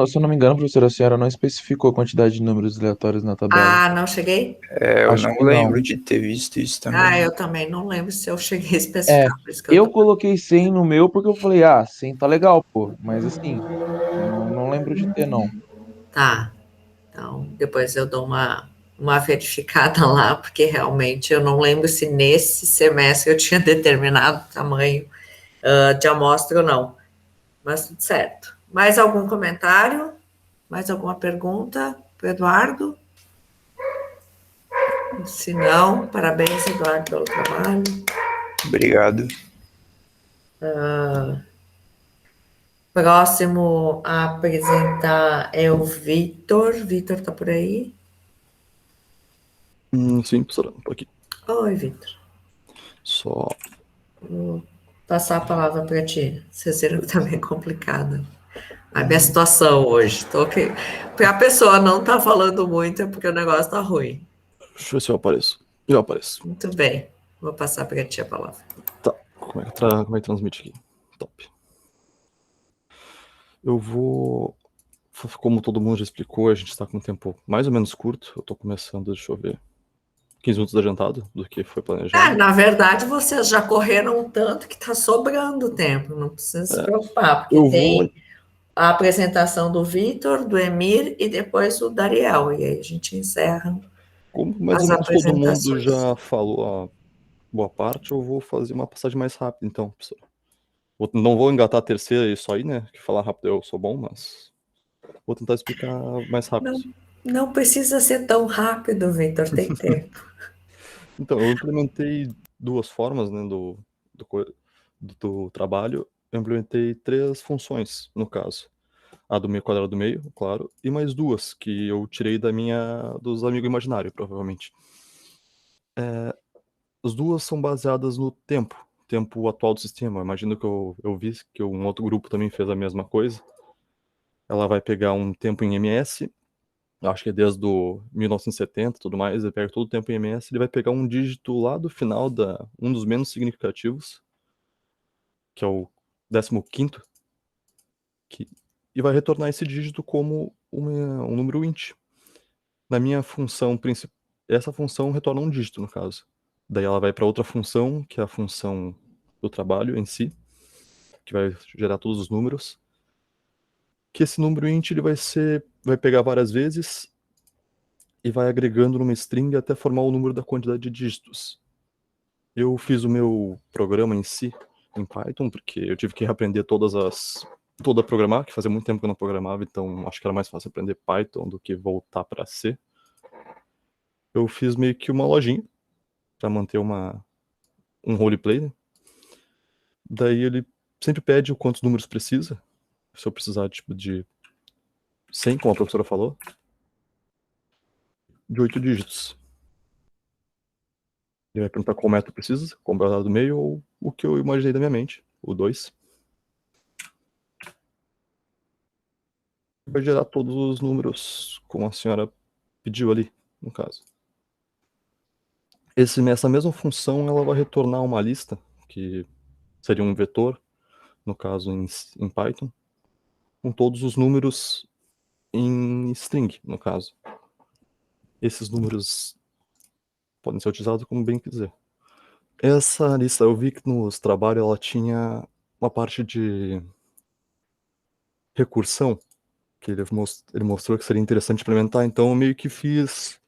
Se eu não me engano, professora, a senhora não especificou a quantidade de números aleatórios na tabela. Ah, não cheguei? Eu Acho não que lembro não. de ter visto isso também. Ah, eu também não lembro se eu cheguei a especificar. Por isso que Eu coloquei 100 no meu porque eu falei, 100 tá legal, pô. Mas assim, não lembro de ter, não. Tá. Então, depois eu dou uma verificada lá, porque realmente eu não lembro se nesse semestre eu tinha determinado tamanho de amostra ou não. Mas tudo certo. Mais algum comentário? Mais alguma pergunta para o Eduardo? Se não, parabéns, Eduardo, pelo trabalho. Obrigado. Próximo a apresentar é o Vitor. Vitor está por aí? Sim, professora, tô aqui. Oi, Vitor. Só. Vou passar a palavra para ti. Vocês viram que está bem complicado a minha situação hoje. Porque a pessoa não está falando muito é porque o negócio está ruim. Deixa eu ver se eu apareço. Eu apareço. Muito bem. Vou passar para ti a palavra. Tá. Como é que transmite aqui? Top. Eu vou. Como todo mundo já explicou, a gente está com um tempo mais ou menos curto. Eu tô começando, deixa eu ver, 15 minutos adiantado do que foi planejado. Na verdade, vocês já correram tanto que está sobrando tempo. Não precisa se preocupar, porque Eu tem vou. a apresentação do Vitor, do Emir e depois o Dariel. E aí a gente encerra Como mais as ou menos todo mundo apresentações. já falou a boa parte, eu vou fazer uma passagem mais rápida, então, professor. Não vou engatar a terceira isso aí, né? Que falar rápido eu sou bom, mas vou tentar explicar mais rápido. Não precisa ser tão rápido, Vitor, tem tempo. Então, eu implementei duas formas, né, do trabalho. Eu implementei 3 funções, no caso. A do meio quadrado do meio, claro, e mais 2 que eu tirei dos amigos imaginários, provavelmente. As 2 são baseadas no tempo atual do sistema. Eu imagino que eu vi que um outro grupo também fez a mesma coisa. Ela vai pegar um tempo em ms, acho que é desde o 1970 e tudo mais, ele pega todo o tempo em ms, ele vai pegar um dígito lá do final, um dos menos significativos, que é o 15º, e vai retornar esse dígito como um número int. Na minha função principal, essa função retorna um dígito, no caso. Daí ela vai para outra função, que é a função do trabalho em si, que vai gerar todos os números. Que esse número int ele vai pegar várias vezes e vai agregando numa string até formar o número da quantidade de dígitos. Eu fiz o meu programa em si em Python, porque eu tive que reaprender toda a programar, que fazia muito tempo que eu não programava, então acho que era mais fácil aprender Python do que voltar para C. Eu fiz meio que uma lojinha para manter um roleplay, né? Daí ele sempre pede o quantos números precisa. Se eu precisar tipo de 100, como a professora falou, de 8 dígitos. Ele vai perguntar qual método precisa, qual quadrado do meio ou o que eu imaginei da minha mente, o 2. Vai gerar todos os números, como a senhora pediu ali, no caso. Essa mesma função ela vai retornar uma lista, que seria um vetor, no caso em Python, com todos os números em string, no caso. Esses números podem ser utilizados como bem quiser. Essa lista, eu vi que nos trabalhos ela tinha uma parte de recursão, que ele mostrou que seria interessante implementar, então eu meio que fiz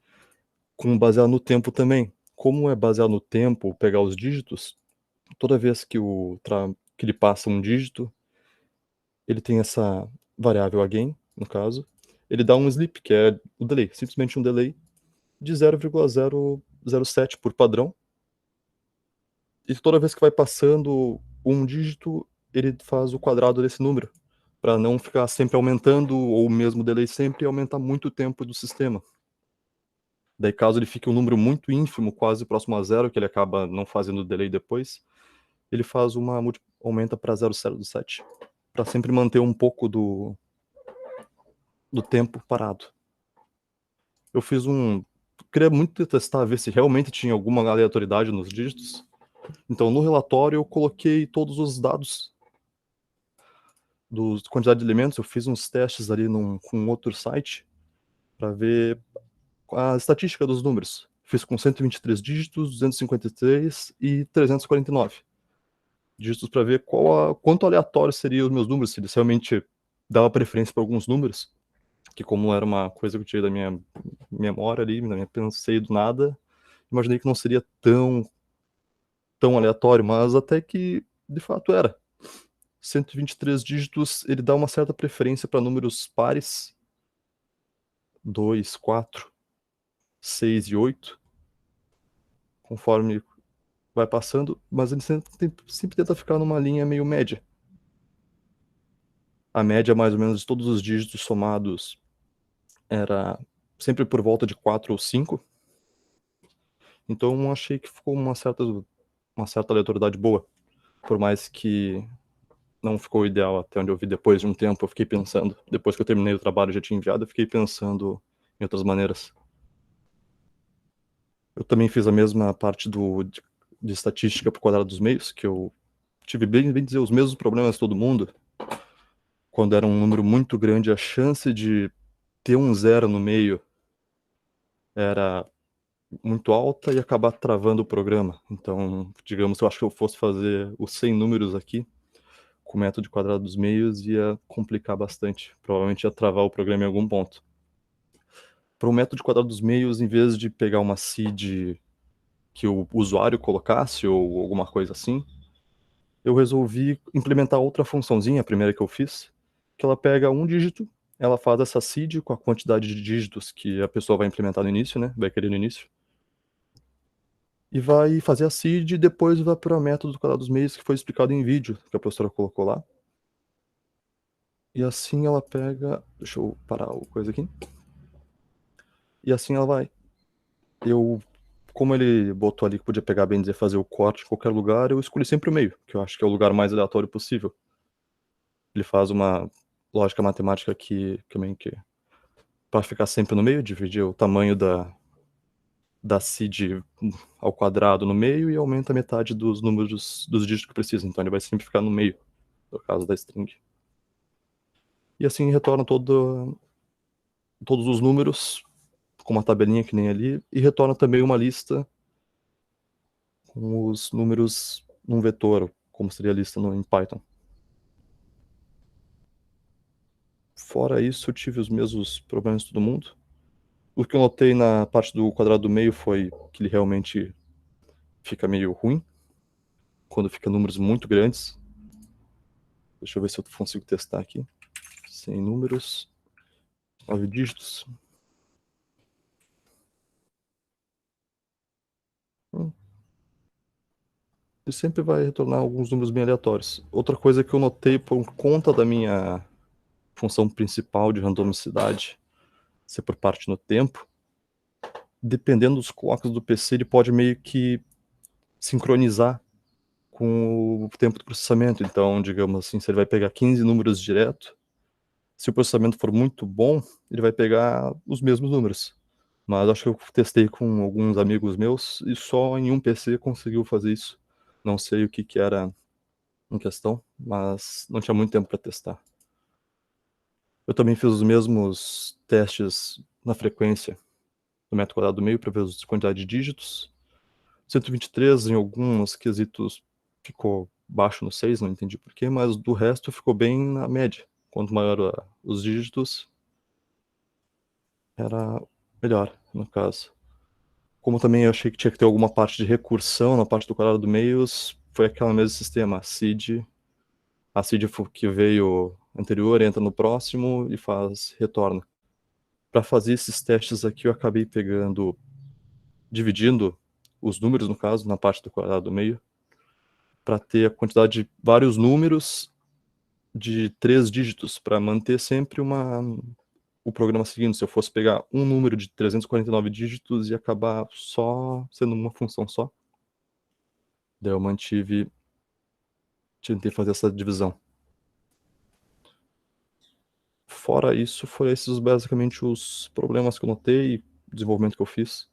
baseado no tempo também. Como é baseado no tempo, pegar os dígitos, toda vez que ele passa um dígito, ele tem essa variável again, no caso, ele dá um sleep, que é o delay, simplesmente um delay de 0,007 por padrão. E toda vez que vai passando um dígito, ele faz o quadrado desse número, para não ficar sempre aumentando, ou mesmo o delay sempre aumentar muito o tempo do sistema. Daí, caso ele fique um número muito ínfimo, quase próximo a zero, que ele acaba não fazendo delay depois, ele faz aumenta para 0,07, para sempre manter um pouco do tempo parado. Eu queria muito testar, ver se realmente tinha alguma aleatoriedade nos dígitos. Então, no relatório, eu coloquei todos os dados da quantidade de elementos. Eu fiz uns testes ali com outro site para ver a estatística dos números. Fiz com 123 dígitos, 253 e 349 dígitos para ver quanto aleatório seriam os meus números, se eles realmente dava preferência para alguns números, que como era uma coisa que eu tirei da minha memória ali, pensei do nada, imaginei que não seria tão aleatório, mas até que de fato era. 123 dígitos, ele dá uma certa preferência para números pares, 2, 4, 6 e 8, conforme vai passando, mas ele sempre tenta ficar numa linha meio média. A média, mais ou menos, de todos os dígitos somados era sempre por volta de 4 ou 5. Então, achei que ficou uma certa aleatoriedade boa. Por mais que não ficou ideal até onde eu vi depois de um tempo, eu fiquei pensando, depois que eu terminei o trabalho e já tinha enviado, eu fiquei pensando em outras maneiras. Eu também fiz a mesma parte de estatística para o quadrado dos meios, que eu tive bem dizer os mesmos problemas de todo mundo. Quando era um número muito grande, a chance de ter um zero no meio era muito alta e acabar travando o programa. Então, digamos, eu acho que eu fosse fazer os 100 números aqui, com o método de quadrado dos meios, ia complicar bastante. Provavelmente ia travar o programa em algum ponto. Para o método de quadrado dos meios, em vez de pegar uma seed que o usuário colocasse ou alguma coisa assim, eu resolvi implementar outra funçãozinha, a primeira que eu fiz, que ela pega um dígito, ela faz essa seed com a quantidade de dígitos que a pessoa vai implementar no início, né? Vai querer no início. E vai fazer a seed e depois vai para o método do quadrado dos meios que foi explicado em vídeo, que a professora colocou lá. E assim ela pega... Deixa eu parar a coisa aqui. E assim ela vai. Como ele botou ali que podia pegar, bem dizer, fazer o corte em qualquer lugar, eu escolhi sempre o meio, que eu acho que é o lugar mais aleatório possível. Ele faz uma lógica matemática que para ficar sempre no meio, dividir o tamanho da seed ao quadrado no meio e aumenta a metade dos números dos dígitos que precisa. Então ele vai sempre ficar no meio, no caso da string. E assim retorna todos os números com uma tabelinha que nem ali, e retorna também uma lista com os números num vetor, como seria a lista em Python. Fora isso, eu tive os mesmos problemas de todo mundo. O que eu notei na parte do quadrado do meio foi que ele realmente fica meio ruim quando fica números muito grandes. Deixa eu ver se eu consigo testar aqui. 100 números, 9 dígitos. Ele sempre vai retornar alguns números bem aleatórios. Outra coisa que eu notei por conta da minha função principal de randomicidade ser por parte no tempo, dependendo dos clocks do PC, ele pode meio que sincronizar com o tempo do processamento. Então, digamos assim, se ele vai pegar 15 números direto, se o processamento for muito bom, ele vai pegar os mesmos números. Mas acho que eu testei com alguns amigos meus e só em um PC conseguiu fazer isso. Não sei o que era em questão, mas não tinha muito tempo para testar. Eu também fiz os mesmos testes na frequência do método quadrado do meio para ver a quantidade de dígitos. 123 em alguns quesitos ficou baixo no 6, não entendi porquê, mas do resto ficou bem na média. Quanto maior os dígitos, era melhor, no caso. Como também eu achei que tinha que ter alguma parte de recursão na parte do quadrado do meio, foi aquele mesmo sistema, a seed que veio anterior entra no próximo e retorna. Para fazer esses testes aqui, eu acabei dividindo os números, no caso, na parte do quadrado do meio, para ter a quantidade de vários números de 3 dígitos, para manter sempre o programa seguindo. Se eu fosse pegar um número de 349 dígitos, ia acabar só sendo uma função só. Daí eu tentei fazer essa divisão. Fora isso, foram esses basicamente os problemas que eu notei e o desenvolvimento que eu fiz.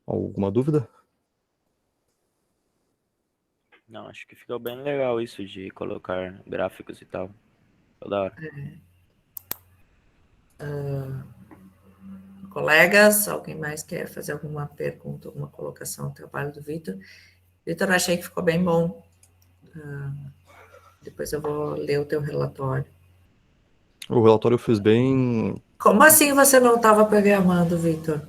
Alguma dúvida? Não, acho que ficou bem legal isso de colocar gráficos e tal. Ficou da hora. Colegas, alguém mais quer fazer alguma pergunta, alguma colocação ao trabalho do Vitor? Vitor, eu achei que ficou bem bom. Depois eu vou ler o teu relatório. O relatório eu fiz bem. Como assim você não estava programando, Vitor?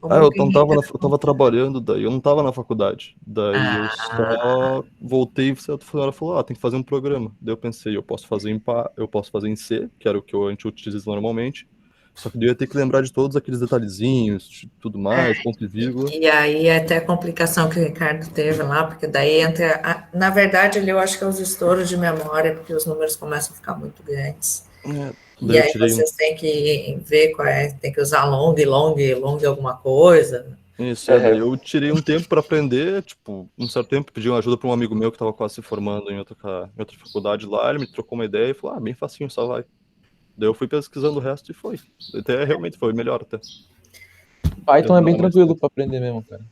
Eu tava trabalhando, daí eu não tava na faculdade. Daí eu só voltei e a funcionária falou, tem que fazer um programa. Daí eu pensei, eu posso fazer em C, que era o que a gente utiliza normalmente. Só que daí eu ia ter que lembrar de todos aqueles detalhezinhos, de tudo mais, ponto e vírgula. E aí até a complicação que o Ricardo teve lá, porque daí entra... Na verdade, eu acho que é os estouros de memória, porque os números começam a ficar muito grandes. E aí vocês têm que ver qual é, tem que usar long alguma coisa. Isso, daí eu tirei um tempo para aprender, tipo, um certo tempo, pedi uma ajuda para um amigo meu que estava quase se formando em outra faculdade lá, ele me trocou uma ideia e falou, bem facinho, só vai. Daí eu fui pesquisando o resto e foi. Até realmente foi melhor até. Python é bem tranquilo para aprender mesmo, cara.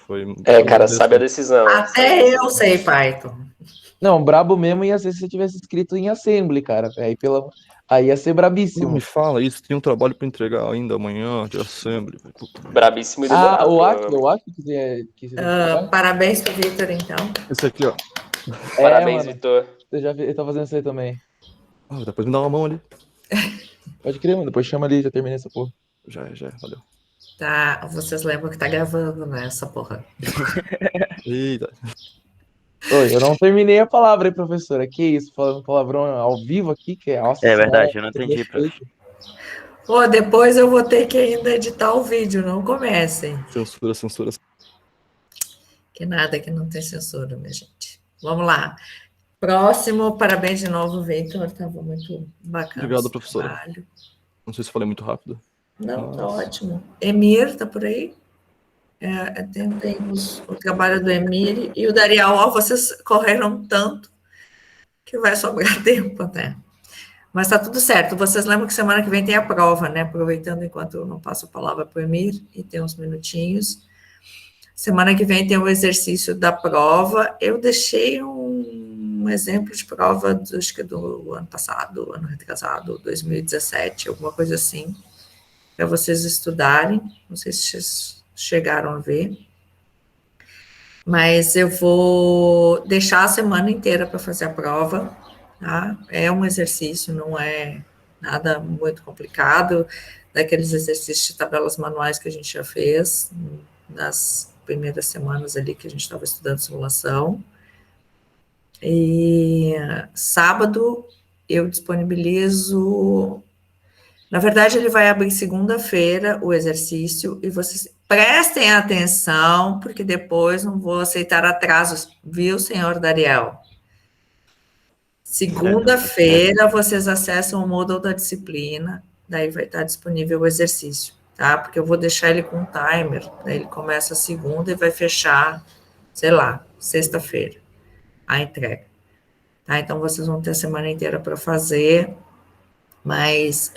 Foi. Cara, sabe a decisão. Até eu sei Python. Não, brabo mesmo ia ser se você tivesse escrito em Assembly, cara. Aí ia ser brabíssimo. Não me fala isso, tem um trabalho para entregar ainda amanhã de Assembly. Brabíssimo e demorado. O Aki que parabéns pro Vitor, então. Esse aqui, ó. Parabéns, Vitor. Eu tô fazendo isso aí também. Depois me dá uma mão ali. Pode crer, mano. Depois chama ali, já terminei essa porra. Já, valeu. Tá, vocês lembram que tá gravando, né, essa porra. Eita. Oi, eu não terminei a palavra, hein, professora? Que isso, falando palavrão ao vivo aqui, que é... Nossa, É verdade, eu não entendi, professor. Pô, depois eu vou ter que ainda editar o vídeo, não comecem. Censura. Que nada, que não tem censura, minha gente. Vamos lá. Próximo, parabéns de novo, Vitor, estava muito bacana. Obrigado, professora. Trabalho. Não sei se falei muito rápido. Não, tá ótimo. Emir, tá por aí? Temos o trabalho do Emir e o Darial. Vocês correram tanto que vai sobrar tempo até. Mas tá tudo certo. Vocês lembram que semana que vem tem a prova, né? Aproveitando enquanto eu não passo a palavra para o Emir e tem uns minutinhos. Semana que vem tem o exercício da prova. Eu deixei um exemplo de prova, acho que do ano passado, ano retrasado, 2017, alguma coisa assim, para vocês estudarem. Não sei se vocês chegaram a ver. Mas eu vou deixar a semana inteira para fazer a prova, tá? É um exercício, não é nada muito complicado, daqueles exercícios de tabelas manuais que a gente já fez nas primeiras semanas ali que a gente estava estudando simulação. E sábado eu disponibilizo... Na verdade, ele vai abrir segunda-feira o exercício e vocês prestem atenção, porque depois não vou aceitar atrasos, viu, senhor Dariel? Segunda-feira vocês acessam o Moodle da disciplina, daí vai estar disponível o exercício, tá? Porque eu vou deixar ele com um timer, daí ele começa segunda e vai fechar, sei lá, sexta-feira, a entrega. Tá? Então, vocês vão ter a semana inteira para fazer, mas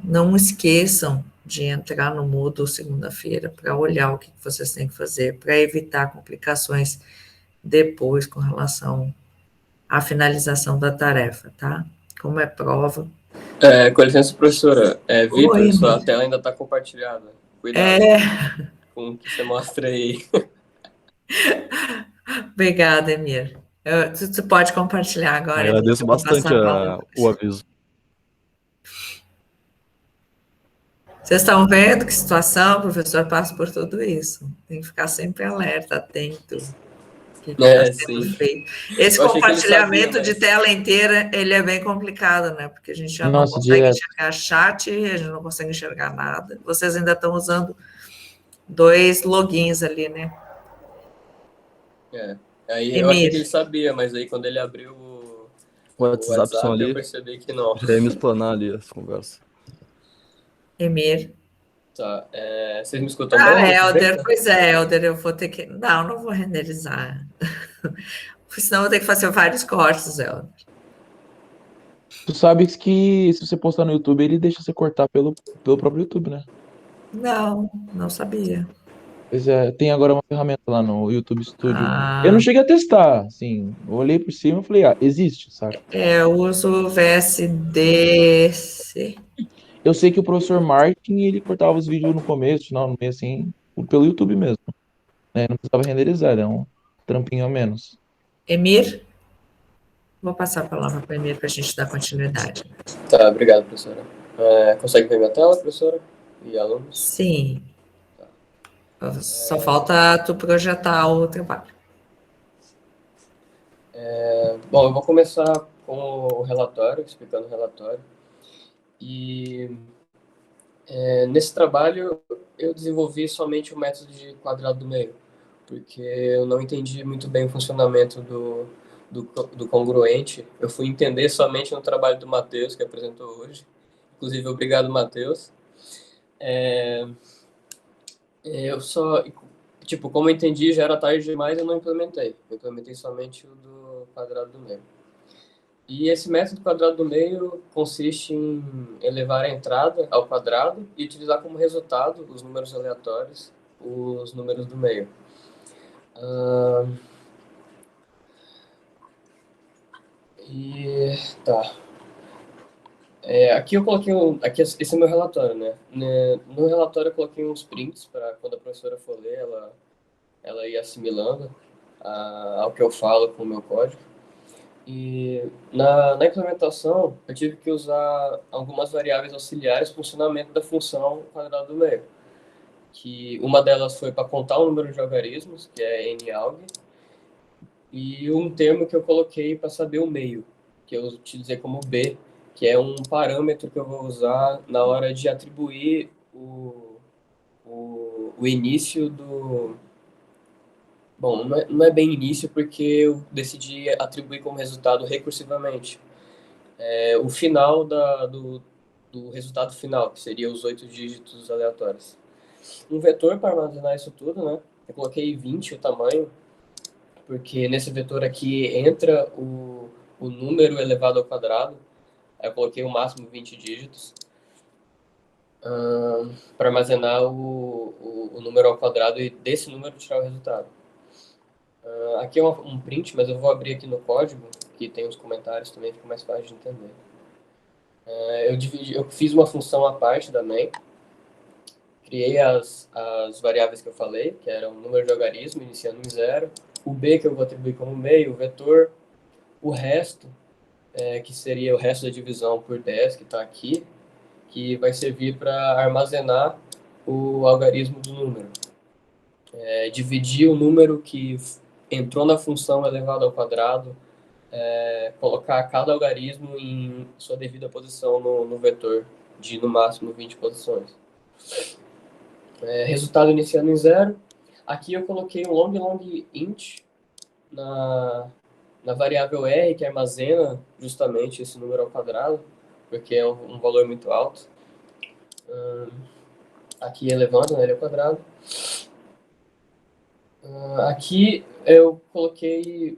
não esqueçam de entrar no Moodle segunda-feira para olhar o que vocês têm que fazer, para evitar complicações depois com relação à finalização da tarefa, tá? Como é prova. Com licença, professora. Vitor, sua tela ainda está compartilhada. Cuidado com o que você mostra aí. Obrigada, Emir. Tu pode compartilhar agora. Agradeço bastante o aviso. Vocês estão vendo que situação, o professor passa por tudo isso. Tem que ficar sempre alerta, atento. Que está sendo feito. Esse compartilhamento de tela inteira, ele é bem complicado, né? Porque a gente já não consegue enxergar chat, a gente não consegue enxergar nada. Vocês ainda estão usando 2 logins ali, né? Aí eu achei que ele Emir, sabia, mas aí quando ele abriu O WhatsApp são eu ali, percebi que não. já ia me explanar ali as conversas. Emir. Tá, vocês me escutam bem? Helder, pois é, Helder, eu vou ter que. Não vou renderizar. Porque senão eu vou ter que fazer vários cortes, Helder. Tu sabes que se você postar no YouTube, ele deixa você cortar pelo próprio YouTube, né? Não sabia. Pois é, tem agora uma ferramenta lá no YouTube Studio. Eu não Ah, cheguei a testar, assim, eu olhei por cima e falei, existe, saca? eu uso o VSDC. Eu sei que o professor Martin, ele cortava os vídeos no começo, final, no meio, assim, pelo YouTube mesmo, né? Não precisava renderizar, era um trampinho a menos. Emir, vou passar a palavra para o Emir para a gente dar continuidade. Tá, obrigado, professora. Consegue ver minha tela, professora? E alunos? Sim. Só falta tu projetar o trabalho. Bom, eu vou começar com o relatório, explicando o relatório. E nesse trabalho eu desenvolvi somente o método de quadrado do meio, porque eu não entendi muito bem o funcionamento do congruente. Eu fui entender somente no trabalho do Matheus, que apresentou hoje. Inclusive, obrigado, Matheus. Eu só, tipo, como eu entendi, já era tarde demais, eu não implementei. Eu implementei somente o do quadrado do meio. E esse método quadrado do meio consiste em elevar a entrada ao quadrado e utilizar como resultado os números aleatórios, os números do meio. Tá. Aqui eu coloquei esse é o meu relatório, né? No relatório eu coloquei uns prints para quando a professora for ler, ela ir assimilando ao que eu falo com o meu código. E na implementação, eu tive que usar algumas variáveis auxiliares para o funcionamento da função quadrado do meio. Que uma delas foi para contar o número de algarismos, que é NALG, e um termo que eu coloquei para saber o meio, que eu utilizei como B, que é um parâmetro que eu vou usar na hora de atribuir o início do... Bom, não é bem início, porque eu decidi atribuir como resultado recursivamente. O final do resultado final, que seria os 8 dígitos aleatórios. Um vetor para armazenar isso tudo, né? Eu coloquei 20 o tamanho, porque nesse vetor aqui entra o número elevado ao quadrado. Aí eu coloquei o máximo 20 dígitos para armazenar o número ao quadrado e desse número tirar o resultado. Aqui é um print, mas eu vou abrir aqui no código, que tem os comentários também, fica mais fácil de entender. Eu fiz uma função à parte da main, criei as variáveis que eu falei, que eram o número de algarismo, iniciando em 0, o B que eu vou atribuir como meio, o vetor, o resto, que seria o resto da divisão por 10, que está aqui, que vai servir para armazenar o algarismo do número. Dividir o número que entrou na função elevado ao quadrado, colocar cada algarismo em sua devida posição no vetor, de no máximo 20 posições. Resultado iniciando em 0. Aqui eu coloquei um long int na variável r, que armazena justamente esse número ao quadrado, porque é um valor muito alto. Aqui elevando, né, ele ao quadrado. Aqui eu coloquei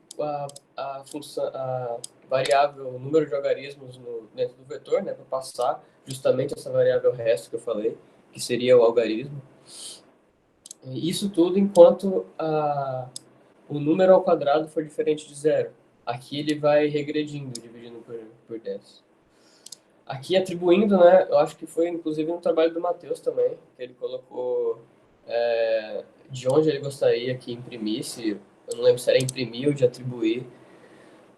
a variável número de algarismos dentro do vetor, né, para passar justamente essa variável resto que eu falei, que seria o algarismo. Isso tudo enquanto o número ao quadrado for diferente de 0. Aqui ele vai regredindo, dividindo por 10. Aqui atribuindo, né, eu acho que foi inclusive no trabalho do Matheus também, que ele colocou de onde ele gostaria que imprimisse, eu não lembro se era imprimir ou de atribuir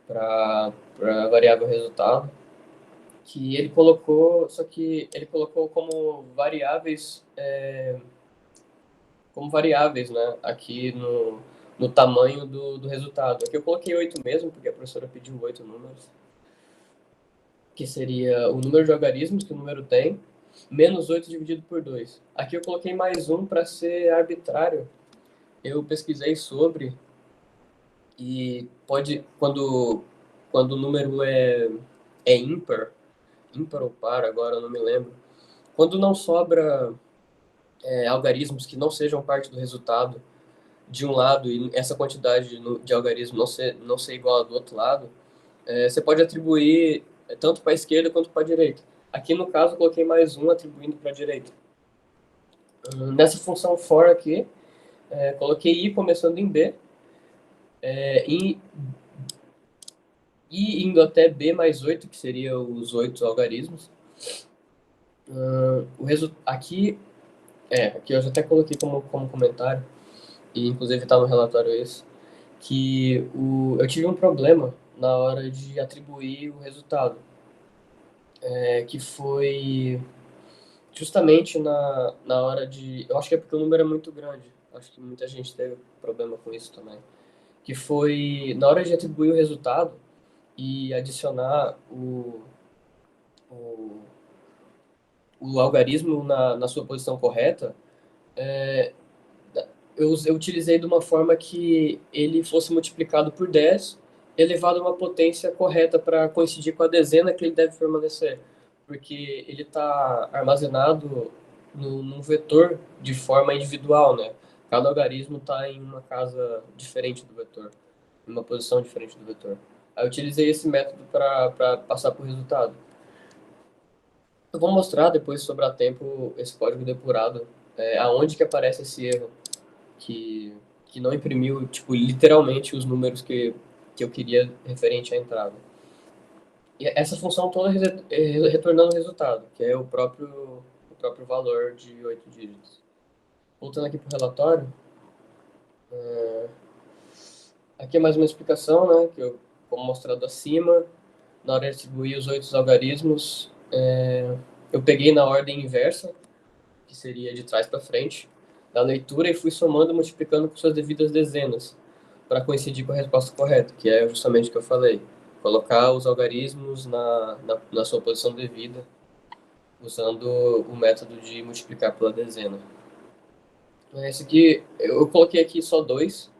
para a variável resultado, que ele colocou, só que ele colocou como variáveis, né, aqui no tamanho do resultado. Aqui eu coloquei 8 mesmo, porque a professora pediu 8 números, que seria o número de algarismos que o número tem, menos 8 dividido por 2. Aqui eu coloquei mais um para ser arbitrário. Eu pesquisei sobre E quando o número é ímpar ou par, agora eu não me lembro, quando não sobra algarismos que não sejam parte do resultado de um lado e essa quantidade de algarismo não ser igual a do outro lado, você pode atribuir tanto para a esquerda quanto para a direita. Aqui no caso eu coloquei mais um atribuindo para a direita. Nessa função for aqui, coloquei i começando em b, e indo até b mais 8, que seria os 8 algarismos. Aqui eu já até coloquei como comentário, e inclusive está no relatório isso, que eu tive um problema na hora de atribuir o resultado, que foi justamente na hora de... Eu acho que é porque o número é muito grande, acho que muita gente teve problema com isso também, que foi na hora de atribuir o resultado e adicionar o algarismo na sua posição correta, eu utilizei de uma forma que ele fosse multiplicado por 10, elevado a uma potência correta para coincidir com a dezena que ele deve permanecer, porque ele está armazenado num vetor de forma individual, né? Cada algarismo está em uma casa diferente do vetor, em uma posição diferente do vetor. Aí eu utilizei esse método para passar por resultado. Eu vou mostrar depois, se sobrar tempo, esse código depurado, aonde que aparece esse erro, que não imprimiu, tipo, literalmente os números que eu queria referente à entrada. E essa função toda retornando o resultado, que é o próprio valor de 8 dígitos. Voltando aqui para o relatório, aqui é mais uma explicação, né, que como mostrado acima, na hora de atribuir os 8 algarismos, eu peguei na ordem inversa, que seria de trás para frente, da leitura, e fui somando e multiplicando com suas devidas dezenas, para coincidir com a resposta correta, que é justamente o que eu falei. Colocar os algarismos na sua posição devida, usando o método de multiplicar pela dezena. Esse aqui, eu coloquei aqui só 2,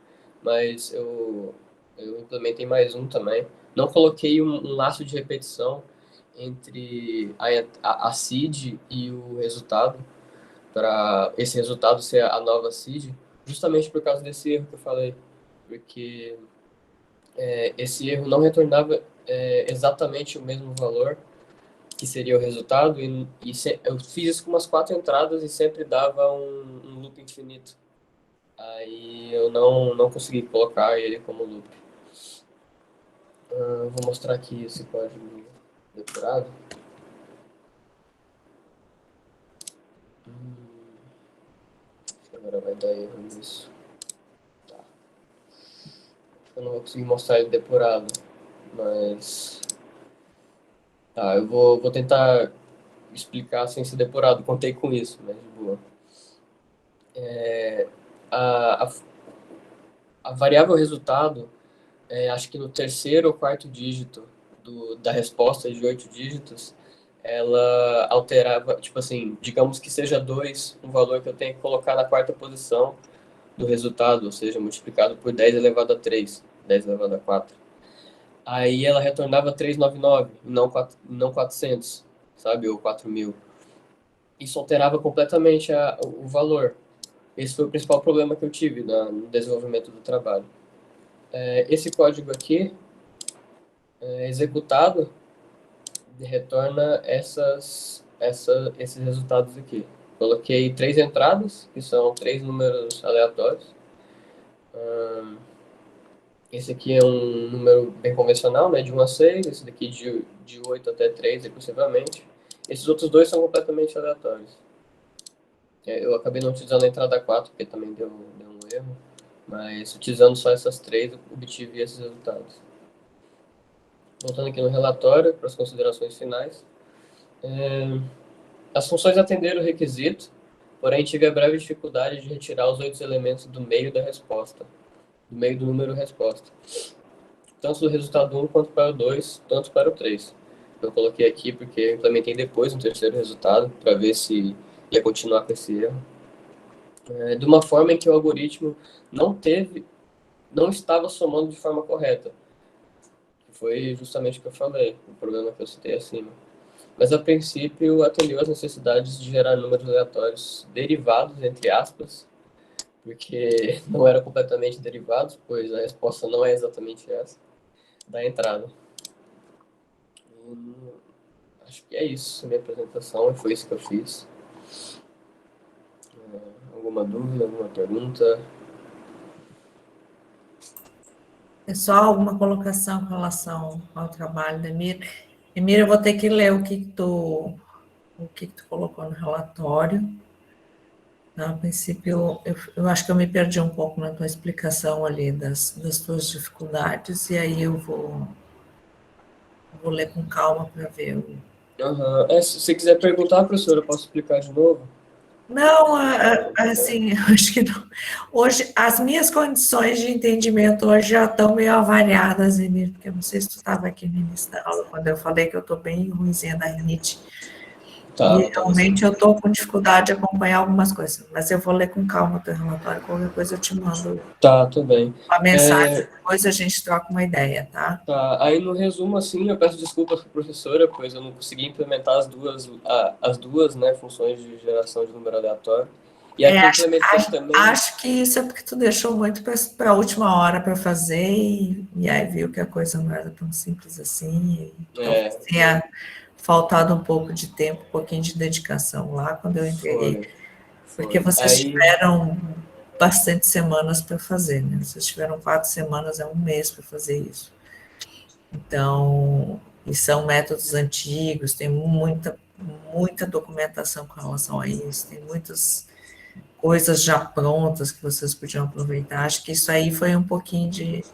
mas eu implementei mais um também. Não coloquei um laço de repetição entre a seed e o resultado, para esse resultado ser a nova seed, justamente por causa desse erro que eu falei, porque esse erro não retornava exatamente o mesmo valor que seria o resultado, e eu fiz isso com umas 4 entradas e sempre dava um loop infinito. Aí eu não consegui colocar ele como loop. Vou mostrar aqui esse código depurado. Agora vai dar erro nisso. Tá. Eu não vou conseguir mostrar ele depurado, mas... Tá, eu vou tentar explicar sem ser depurado. Contei com isso, mas de boa. A variável resultado, acho que no terceiro ou quarto dígito da resposta de 8 dígitos, ela alterava, tipo assim, digamos que seja 2, um valor que eu tenho que colocar na quarta posição do resultado, ou seja, multiplicado por 10 elevado a 3, 10 elevado a 4. Aí ela retornava 399, não 400, sabe, ou 4.000. Isso alterava completamente o valor. Esse foi o principal problema que eu tive no desenvolvimento do trabalho. Esse código aqui, executado, retorna esses resultados aqui. Coloquei 3 entradas, que são 3 números aleatórios. Esse aqui é um número bem convencional, né, de 1 a 6, esse daqui de 8 até 3, recursivamente. Esses outros dois são completamente aleatórios. Eu acabei não utilizando a entrada 4, porque também deu um erro, mas utilizando só essas 3, eu obtive esses resultados. Voltando aqui no relatório, para as considerações finais. As funções atenderam o requisito, porém tive a breve dificuldade de retirar os 8 elementos do meio da resposta, do meio do número resposta. Tanto do resultado 1 quanto para o 2, tanto para o 3. Eu coloquei aqui porque eu implementei depois um terceiro resultado, para ver se ia continuar com esse erro. De uma forma em que o algoritmo não teve não estava somando de forma correta. Foi justamente o que eu falei, o problema que eu citei acima. Mas, a princípio, atendeu às necessidades de gerar números aleatórios derivados, entre aspas, porque não eram completamente derivados, pois a resposta não é exatamente essa da entrada. E acho que é isso, minha apresentação, e foi isso que eu fiz. Alguma dúvida, alguma pergunta? Pessoal, alguma colocação com relação ao trabalho da Emília? Emília, eu vou ter que ler o que tu colocou no relatório. A princípio, eu acho que eu me perdi um pouco na tua explicação ali das tuas dificuldades, e aí eu vou ler com calma para ver. Se você quiser perguntar, professor, eu posso explicar de novo? Não, assim, eu acho que não. Hoje, as minhas condições de entendimento hoje já estão meio avariadas, Emília, porque eu não sei se tu estava aqui no início da aula, quando eu falei que eu estou bem ruimzinha da rinite. E realmente eu estou com dificuldade de acompanhar algumas coisas, mas eu vou ler com calma o teu relatório, qualquer coisa eu te mando. Tá, tudo bem. Uma mensagem, depois a gente troca uma ideia, tá? Tá, aí no resumo, assim, eu peço desculpas para a professora, pois eu não consegui implementar as duas, né, funções de geração de número aleatório. E aqui implementei também... Acho que isso é porque tu deixou muito para a última hora para fazer, e aí viu que a coisa não era tão simples assim, e tinha faltado um pouco de tempo, um pouquinho de dedicação lá quando eu entreguei. Porque vocês tiveram bastante semanas para fazer, né? Vocês tiveram 4 semanas, é um mês para fazer isso. Então, e são métodos antigos, tem muita documentação com relação a isso, tem muitas coisas já prontas que vocês podiam aproveitar. Acho que isso aí foi um pouquinho de...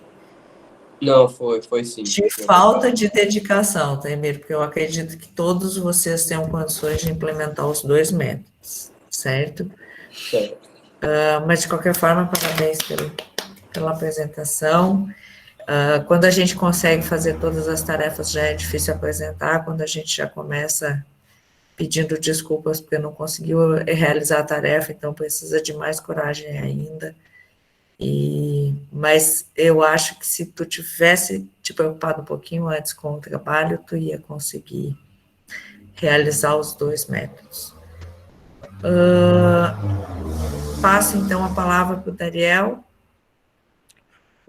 Não, foi sim. De falta de dedicação, tá, Emílio? Porque eu acredito que todos vocês tenham condições de implementar os 2 métodos, certo? Certo. Mas, de qualquer forma, parabéns pela apresentação. Quando a gente consegue fazer todas as tarefas, já é difícil apresentar, quando a gente já começa pedindo desculpas porque não conseguiu realizar a tarefa, então precisa de mais coragem ainda. Mas eu acho que se tu tivesse te preocupado um pouquinho antes com o trabalho, tu ia conseguir realizar os 2 métodos. Passo, então, a palavra para o Dariel.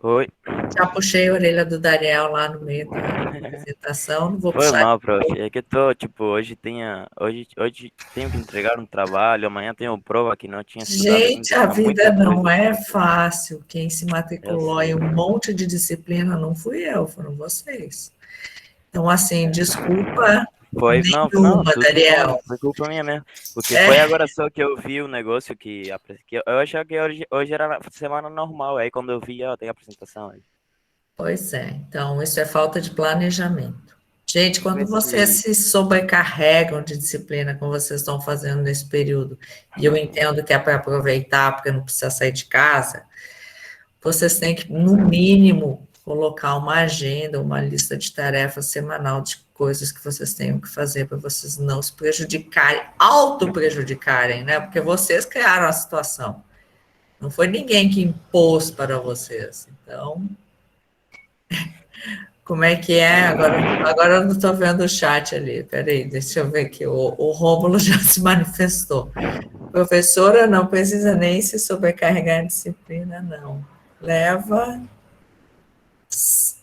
Oi. Já puxei a orelha do Dariel lá no meio da apresentação, não vou Foi puxar. mal, prof. É que eu tô, tipo, hoje tenho que entregar um trabalho, amanhã tenho prova que não tinha estudado Gente, ainda, a vida muita não coisa. é fácil. Quem se matriculou em Eu um monte de disciplina não fui eu, foram vocês. Então, assim, desculpa Foi, não, nenhuma, tudo Dariel. bom, foi culpa minha mesmo. Porque foi agora só que eu vi o negócio que eu achava que hoje era semana normal, aí quando eu vi, ó, tem apresentação aí. Pois é, então isso é falta de planejamento. Gente, quando Esse- vocês se sobrecarregam de disciplina, como vocês estão fazendo nesse período, e eu entendo que é para aproveitar, porque não precisa sair de casa, vocês têm que, no mínimo, colocar uma agenda, uma lista de tarefas semanal de coisas que vocês tenham que fazer para vocês não se prejudicarem, auto-prejudicarem, né? Porque vocês criaram a situação. Não foi ninguém que impôs para vocês. Então, como é que é? Agora eu não estou vendo o chat ali. Peraí, deixa eu ver aqui. O Rômulo já se manifestou. Professora, não precisa nem se sobrecarregar em disciplina, não.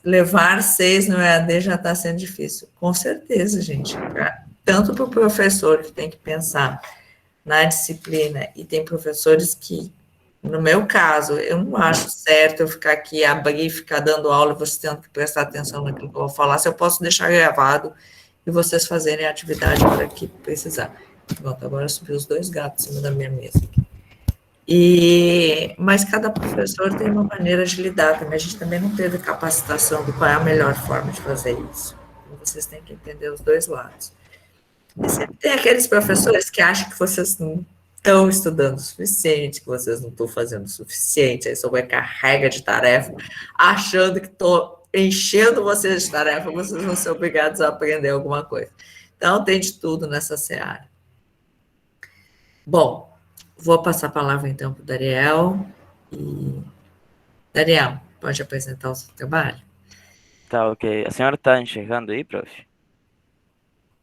Levar 6 no EAD já está sendo difícil. Com certeza, gente. Tanto para o professor que tem que pensar na disciplina, e tem professores que, no meu caso, eu não acho certo eu ficar aqui, abrir, ficar dando aula, e vocês tendo que prestar atenção naquilo que eu vou falar, se eu posso deixar gravado e vocês fazerem a atividade para que precisar. Pronto, agora subiu os 2 gatos em cima da minha mesa aqui. Mas cada professor tem uma maneira de lidar também. A gente também não teve capacitação de qual é a melhor forma de fazer isso. Então, vocês têm que entender os 2 lados. E sempre tem aqueles professores que acham que vocês não estão estudando o suficiente, que vocês não estão fazendo o suficiente, aí sobrecarrega de tarefa, achando que estou enchendo vocês de tarefa, vocês vão ser obrigados a aprender alguma coisa. Então, tem de tudo nessa seara. Bom, vou passar a palavra, então, para o Dariel. Dariel, Pode apresentar o seu trabalho? Tá, ok. A senhora está enxergando aí, prof?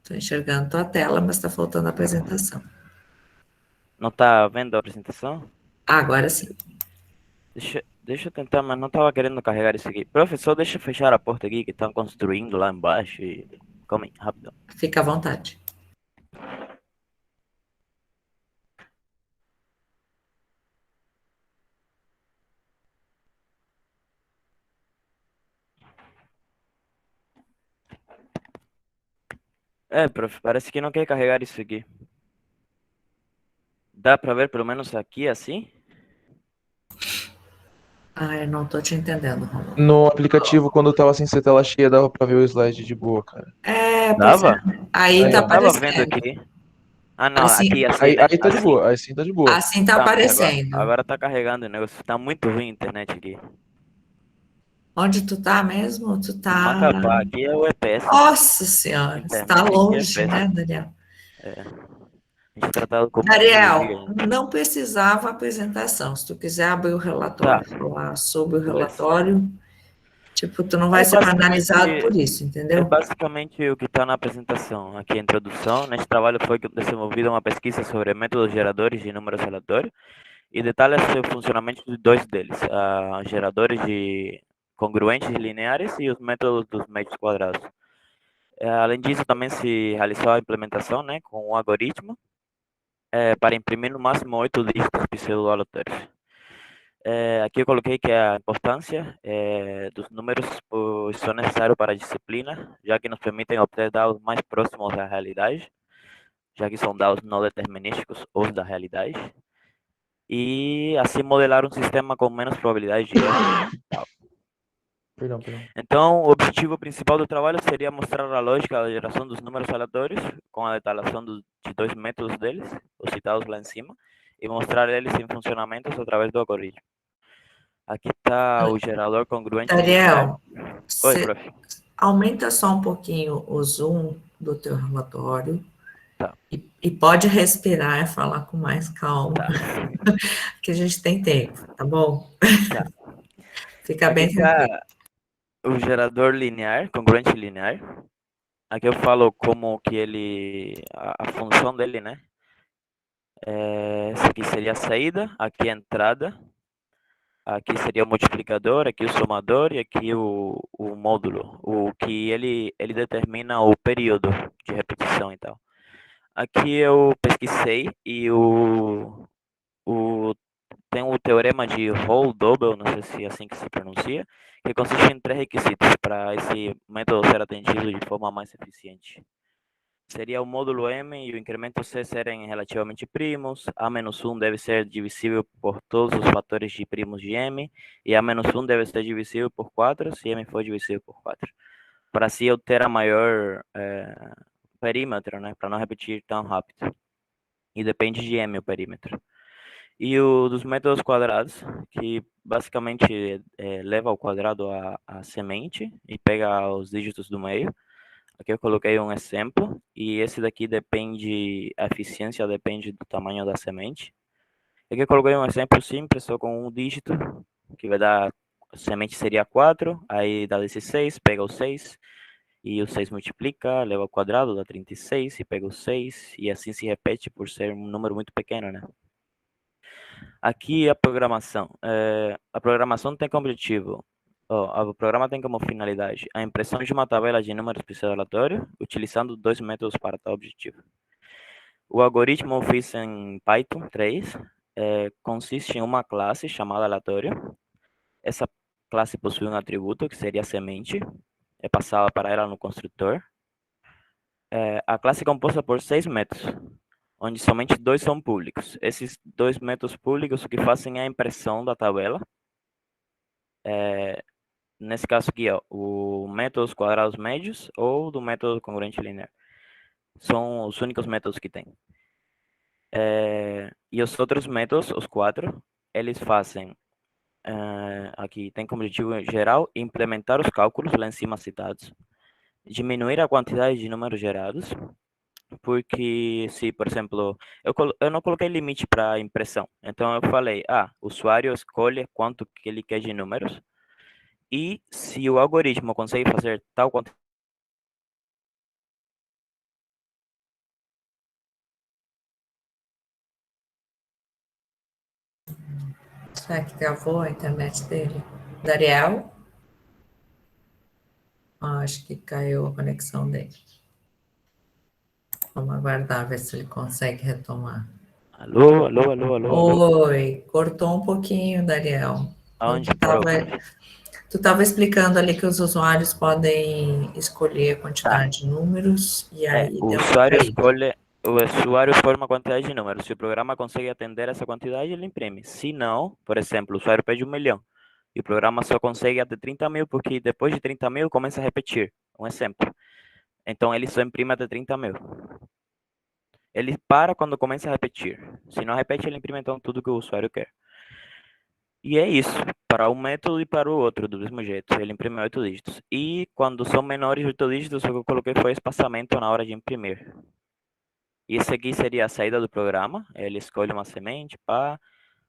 Estou enxergando tua tela, mas está faltando a apresentação. Não está vendo a apresentação? Agora sim. Deixa eu tentar, mas não estava querendo carregar isso aqui. Professor, deixa eu fechar a porta aqui que estão construindo lá embaixo e... Come, rápido. Fica à vontade. Prof, parece que não quer carregar isso aqui. Dá para ver pelo menos aqui assim? Eu não estou te entendendo, Romulo. No aplicativo, quando tava sem ser tela cheia, dava pra ver o slide de boa, cara. Pois Dava? aí tá Eu tava vendo aparecendo. aqui. Ah, não, Assim, aqui assim, Aí, né? aí tá de Assim. boa, aí sim tá de boa. assim tá Tá, mas aparecendo. agora tá carregando o negócio. Tá muito ruim a internet aqui. Onde tu tá mesmo? Tu Em tá... Macapá, aqui é o EPS. Nossa Senhora, você tá Internet aqui é longe, péssimo. né, Daniel? A gente é tratado como Daniel, inimigo. não precisava apresentação. Se tu quiser abrir o relatório, falar sobre o relatório, tipo, tu não vai ser penalizado por isso, É entendeu? basicamente o que está na apresentação. Aqui a introdução. Neste trabalho foi desenvolvida uma pesquisa sobre métodos geradores de números aleatórios e detalha o funcionamento de dois deles, geradores de congruentes lineares e os métodos dos meios quadrados. Além disso, também se realizou a implementação, né, com um algoritmo para imprimir no máximo 8 dígitos pseudo-aleatórios. Aqui eu coloquei que a importância dos números são necessários para a disciplina, já que nos permitem obter dados mais próximos da realidade, já que são dados não determinísticos ou da realidade, e assim modelar um sistema com menos probabilidade de erro. Perdão. Então, o objetivo principal do trabalho seria mostrar a lógica da geração dos números aleatórios, com a detalhação de dois métodos deles, os citados lá em cima, e mostrar eles em funcionamento através do algoritmo. Aqui está o gerador congruente linear. Daniel, Oi, prof. aumenta só um pouquinho o zoom do teu relatório. Tá. E pode respirar e falar com mais calma, Tá. que a gente tem tempo, tá bom? Tá. Fica Aqui bem tranquilo. está o gerador linear, congruente linear. Aqui eu falo como que ele, a função dele, né? Essa aqui seria a saída, aqui a entrada, aqui seria o multiplicador, aqui o somador e aqui o módulo, o que ele determina o período de repetição e tal. Aqui eu pesquisei e tem o teorema de Hall-Dobel, não sei se é assim que se pronuncia, que consiste em 3 requisitos para esse método ser atendido de forma mais eficiente. Seria o módulo M e o incremento C serem relativamente primos, A-1 deve ser divisível por todos os fatores de primos de M, e A-1 deve ser divisível por 4 se M for divisível por 4. Para assim eu ter a maior perímetro, né, para não repetir tão rápido. E depende de M o perímetro. E o dos métodos quadrados, que basicamente leva ao quadrado a semente e pega os dígitos do meio. Aqui eu coloquei um exemplo, e esse daqui depende, a eficiência depende do tamanho da semente. Aqui eu coloquei um exemplo simples, só com um dígito, que vai dar, a semente seria 4, aí dá 16, pega o 6, e o 6 multiplica, leva ao quadrado, dá 36, e pega o 6, e assim se repete por ser um número muito pequeno, né? Aqui a programação. A programação tem como objetivo, o programa tem como finalidade a impressão de uma tabela de números pseudo-aleatórios, utilizando 2 métodos para tal objetivo. O algoritmo eu fiz em Python 3, consiste em uma classe chamada aleatório. Essa classe possui um atributo, que seria a semente, é passada para ela no construtor. A classe é composta por 6 métodos, onde somente 2 são públicos. Esses 2 métodos públicos o que fazem é a impressão da tabela. Nesse caso aqui, ó, o método dos quadrados médios ou do método congruente linear. São os únicos métodos que tem. E os outros métodos, os 4, eles fazem, aqui tem como objetivo geral, implementar os cálculos lá em cima citados, diminuir a quantidade de números gerados, porque se, por exemplo, eu não coloquei limite para impressão, então eu falei, o usuário escolhe quanto que ele quer de números, e se o algoritmo consegue fazer tal quantidade. Será que travou a internet dele? Dariel? Acho que caiu a conexão dele. Vamos aguardar, ver se ele consegue retomar. Alô, alô, alô, alô, alô. Oi, cortou um pouquinho, Dariel. Aonde parou, prof? Tu estava explicando ali que os usuários podem escolher a Tá. quantidade de números e aí O deu usuário aí. escolhe, o usuário escolhe uma quantidade de números. Se o programa consegue atender essa quantidade, ele imprime. Se não, por exemplo, o usuário pede 1 milhão e o programa só consegue até 30 mil, porque depois de 30 mil começa a repetir. Um exemplo. Então ele só imprime até 30 mil. Ele para quando começa a repetir. Se não repete, ele imprime então tudo que o usuário quer. E é isso, para um método e para o outro, do mesmo jeito. Ele imprime 8 dígitos. E quando são menores de 8 dígitos, o que eu coloquei foi espaçamento na hora de imprimir. E esse aqui seria a saída do programa. Ele escolhe uma semente para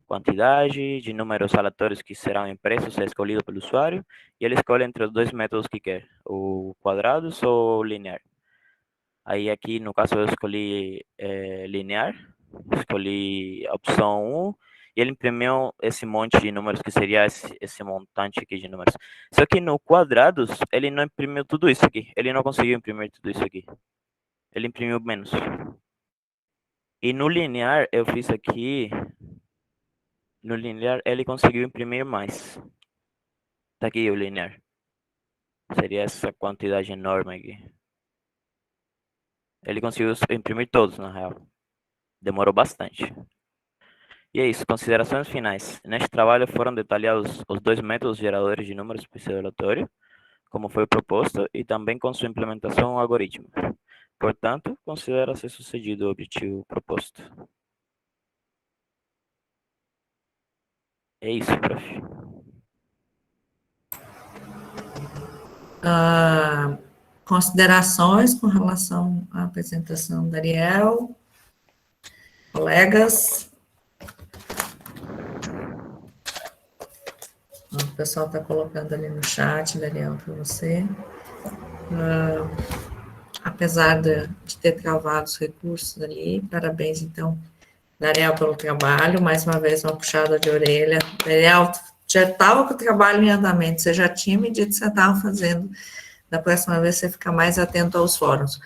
quantidade de números aleatórios que serão impressos, é escolhido pelo usuário. E ele escolhe entre os dois métodos que quer, o quadrados ou linear. Aí aqui, no caso, eu escolhi linear. Escolhi a opção 1. E ele imprimiu esse monte de números, que seria esse montante aqui de números. Só que no quadrados, ele não imprimiu tudo isso aqui. Ele não conseguiu imprimir tudo isso aqui. Ele imprimiu menos. E no linear, eu fiz aqui... No linear, ele conseguiu imprimir mais. Tá aqui o linear. Seria essa quantidade enorme aqui. Ele conseguiu imprimir todos, na real. Demorou bastante. E é isso, considerações finais. Neste trabalho foram detalhados os dois métodos geradores de números pseudo-aleatório, como foi proposto, e também com sua implementação algoritmo. Portanto, considera-se sucedido o objetivo proposto. É isso, prof. Considerações com relação à apresentação da Ariel? Colegas? O pessoal está colocando ali no chat, Daniel, para você. Apesar de ter travado os recursos ali, parabéns, então, Daniel, pelo trabalho. Mais uma vez, uma puxada de orelha. Daniel, já estava com o trabalho em andamento, você já tinha me dito que você estava fazendo. Da próxima vez, você fica mais atento aos fóruns.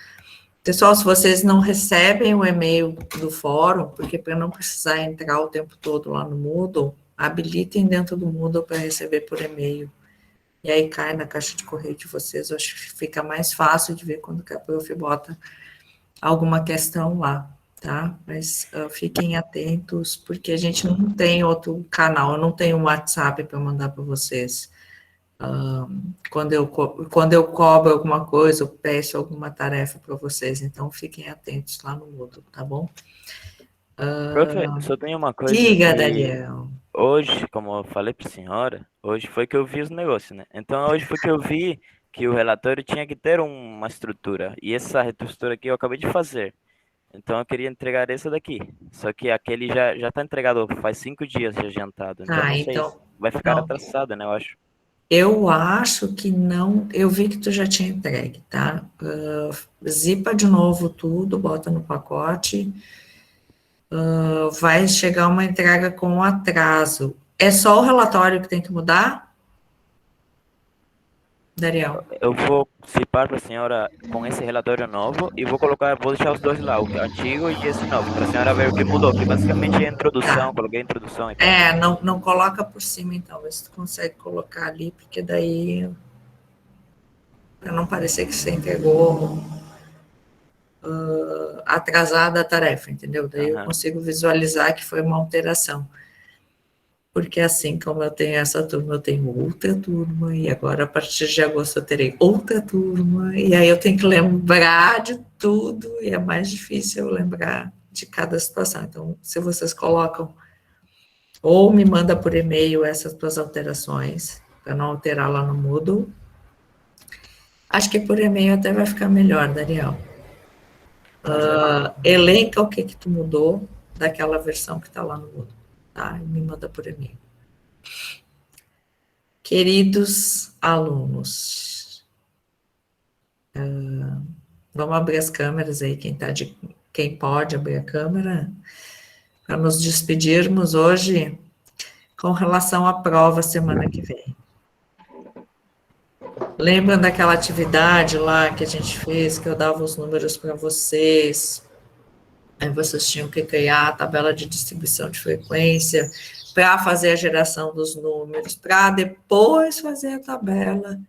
Pessoal, se vocês não recebem o e-mail do fórum, porque para não precisar entrar o tempo todo lá no Moodle, habilitem dentro do Moodle para receber por e-mail. E aí cai na caixa de correio de vocês. Eu acho que fica mais fácil de ver quando a prof bota alguma questão lá, tá? Mas fiquem atentos, porque a gente não tem outro canal, eu não tenho um WhatsApp para mandar para vocês. Quando eu cobro alguma coisa, eu peço alguma tarefa para vocês, então fiquem atentos lá no Moodle, tá bom? Profe, só tem uma coisa. Diga, que Daniel. Hoje, como eu falei para a senhora, hoje foi que eu vi os negócios, né? Então, hoje foi que eu vi que o relatório tinha que ter uma estrutura. E essa estrutura aqui eu acabei de fazer. Então, eu queria entregar essa daqui. Só que aquele já está entregado faz 5 dias já adiantado. Então, não sei, vai ficar atrasado, né? Eu acho. Eu acho que não, eu vi que tu já tinha entregue, tá? Zipa de novo tudo, bota no pacote, vai chegar uma entrega com atraso. É só o relatório que tem que mudar? Daniel? Eu vou zipar para a senhora com esse relatório novo e vou deixar os dois lá, o antigo e esse novo, para a senhora ver o que mudou, que basicamente é a introdução, coloquei a introdução e tal. Não coloca por cima então, vê se tu consegue colocar ali, porque daí, para não parecer que você entregou atrasada a tarefa, entendeu? Daí eu consigo visualizar que foi uma alteração. Porque assim como eu tenho essa turma, eu tenho outra turma, e agora a partir de agosto eu terei outra turma, e aí eu tenho que lembrar de tudo, e é mais difícil eu lembrar de cada situação. Então, se vocês colocam, ou me manda por e-mail essas duas alterações, para não alterar lá no Moodle, acho que por e-mail até vai ficar melhor, Daniel. Elenca o que tu mudou daquela versão que está lá no Moodle. Tá? E me manda por e-mail. Queridos alunos, vamos abrir as câmeras aí, quem pode abrir a câmera, para nos despedirmos hoje com relação à prova semana que vem. Lembram daquela atividade lá que a gente fez, que eu dava os números para vocês, aí vocês tinham que criar a tabela de distribuição de frequência para fazer a geração dos números, para depois fazer a tabela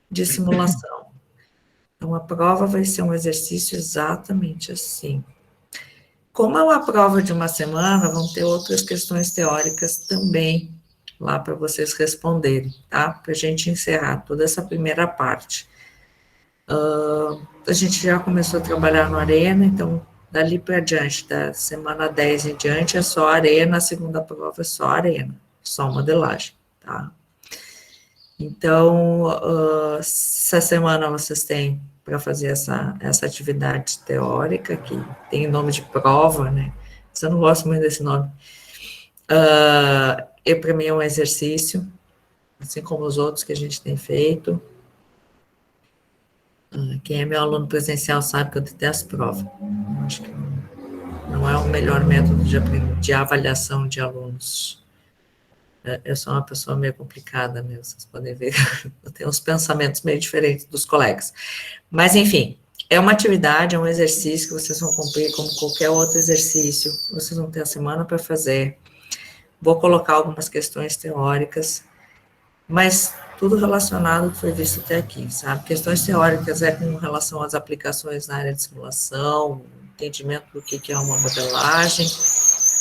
de simulação. Então, a prova vai ser um exercício exatamente assim. Como é uma prova de uma semana, vão ter outras questões teóricas também lá para vocês responderem, tá? Para a gente encerrar toda essa primeira parte. A gente já começou a trabalhar no Arena, então, dali para diante, da semana 10 em diante, é só Arena, a segunda prova é só Arena, só modelagem, tá? Então, essa semana vocês têm para fazer essa atividade teórica, que tem nome de prova, né? Eu não gosto muito desse nome. Para mim é um exercício, assim como os outros que a gente tem feito. Quem é meu aluno presencial sabe que eu detesto prova. Eu acho que não é o melhor método de avaliação de alunos. Eu sou uma pessoa meio complicada mesmo, vocês podem ver, eu tenho uns pensamentos meio diferentes dos colegas. Mas, enfim, é uma atividade, é um exercício que vocês vão cumprir como qualquer outro exercício, vocês vão ter a semana para fazer. Vou colocar algumas questões teóricas, mas tudo relacionado ao que foi visto até aqui, sabe? Questões teóricas é com relação às aplicações na área de simulação, entendimento do que é uma modelagem,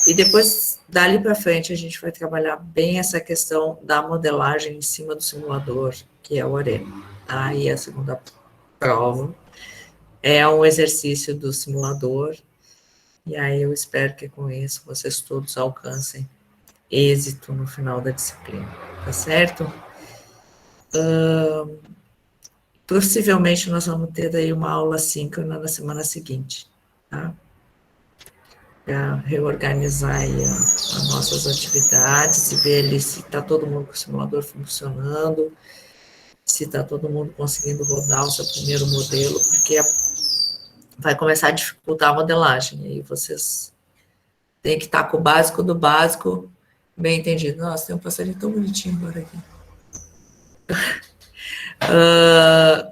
e depois, dali para frente, a gente vai trabalhar bem essa questão da modelagem em cima do simulador, que é o Arena, tá? E a segunda prova é um exercício do simulador, e aí eu espero que com isso vocês todos alcancem êxito no final da disciplina, tá certo? Possivelmente nós vamos ter daí uma aula síncrona na semana seguinte, tá? Para reorganizar aí as nossas atividades e ver ali se está todo mundo com o simulador funcionando, se está todo mundo conseguindo rodar o seu primeiro modelo, porque vai começar a dificultar a modelagem, e aí vocês têm que estar com o básico do básico bem entendido. Nossa, tem um passarinho tão bonitinho agora aqui.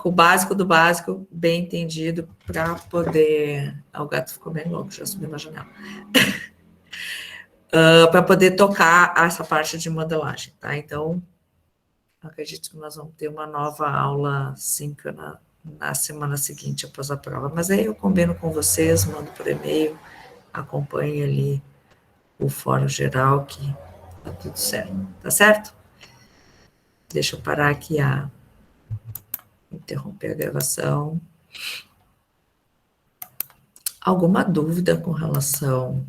Com o básico do básico bem entendido para poder... o gato ficou bem louco, já subiu na janela. Para poder tocar essa parte de modelagem, tá? Então, acredito que nós vamos ter uma nova aula síncrona na semana seguinte, após a prova. Mas aí eu combino com vocês, mando por e-mail, acompanhe ali o fórum geral, que tá tudo certo, tá certo? Deixa eu parar aqui interromper a gravação. Alguma dúvida com relação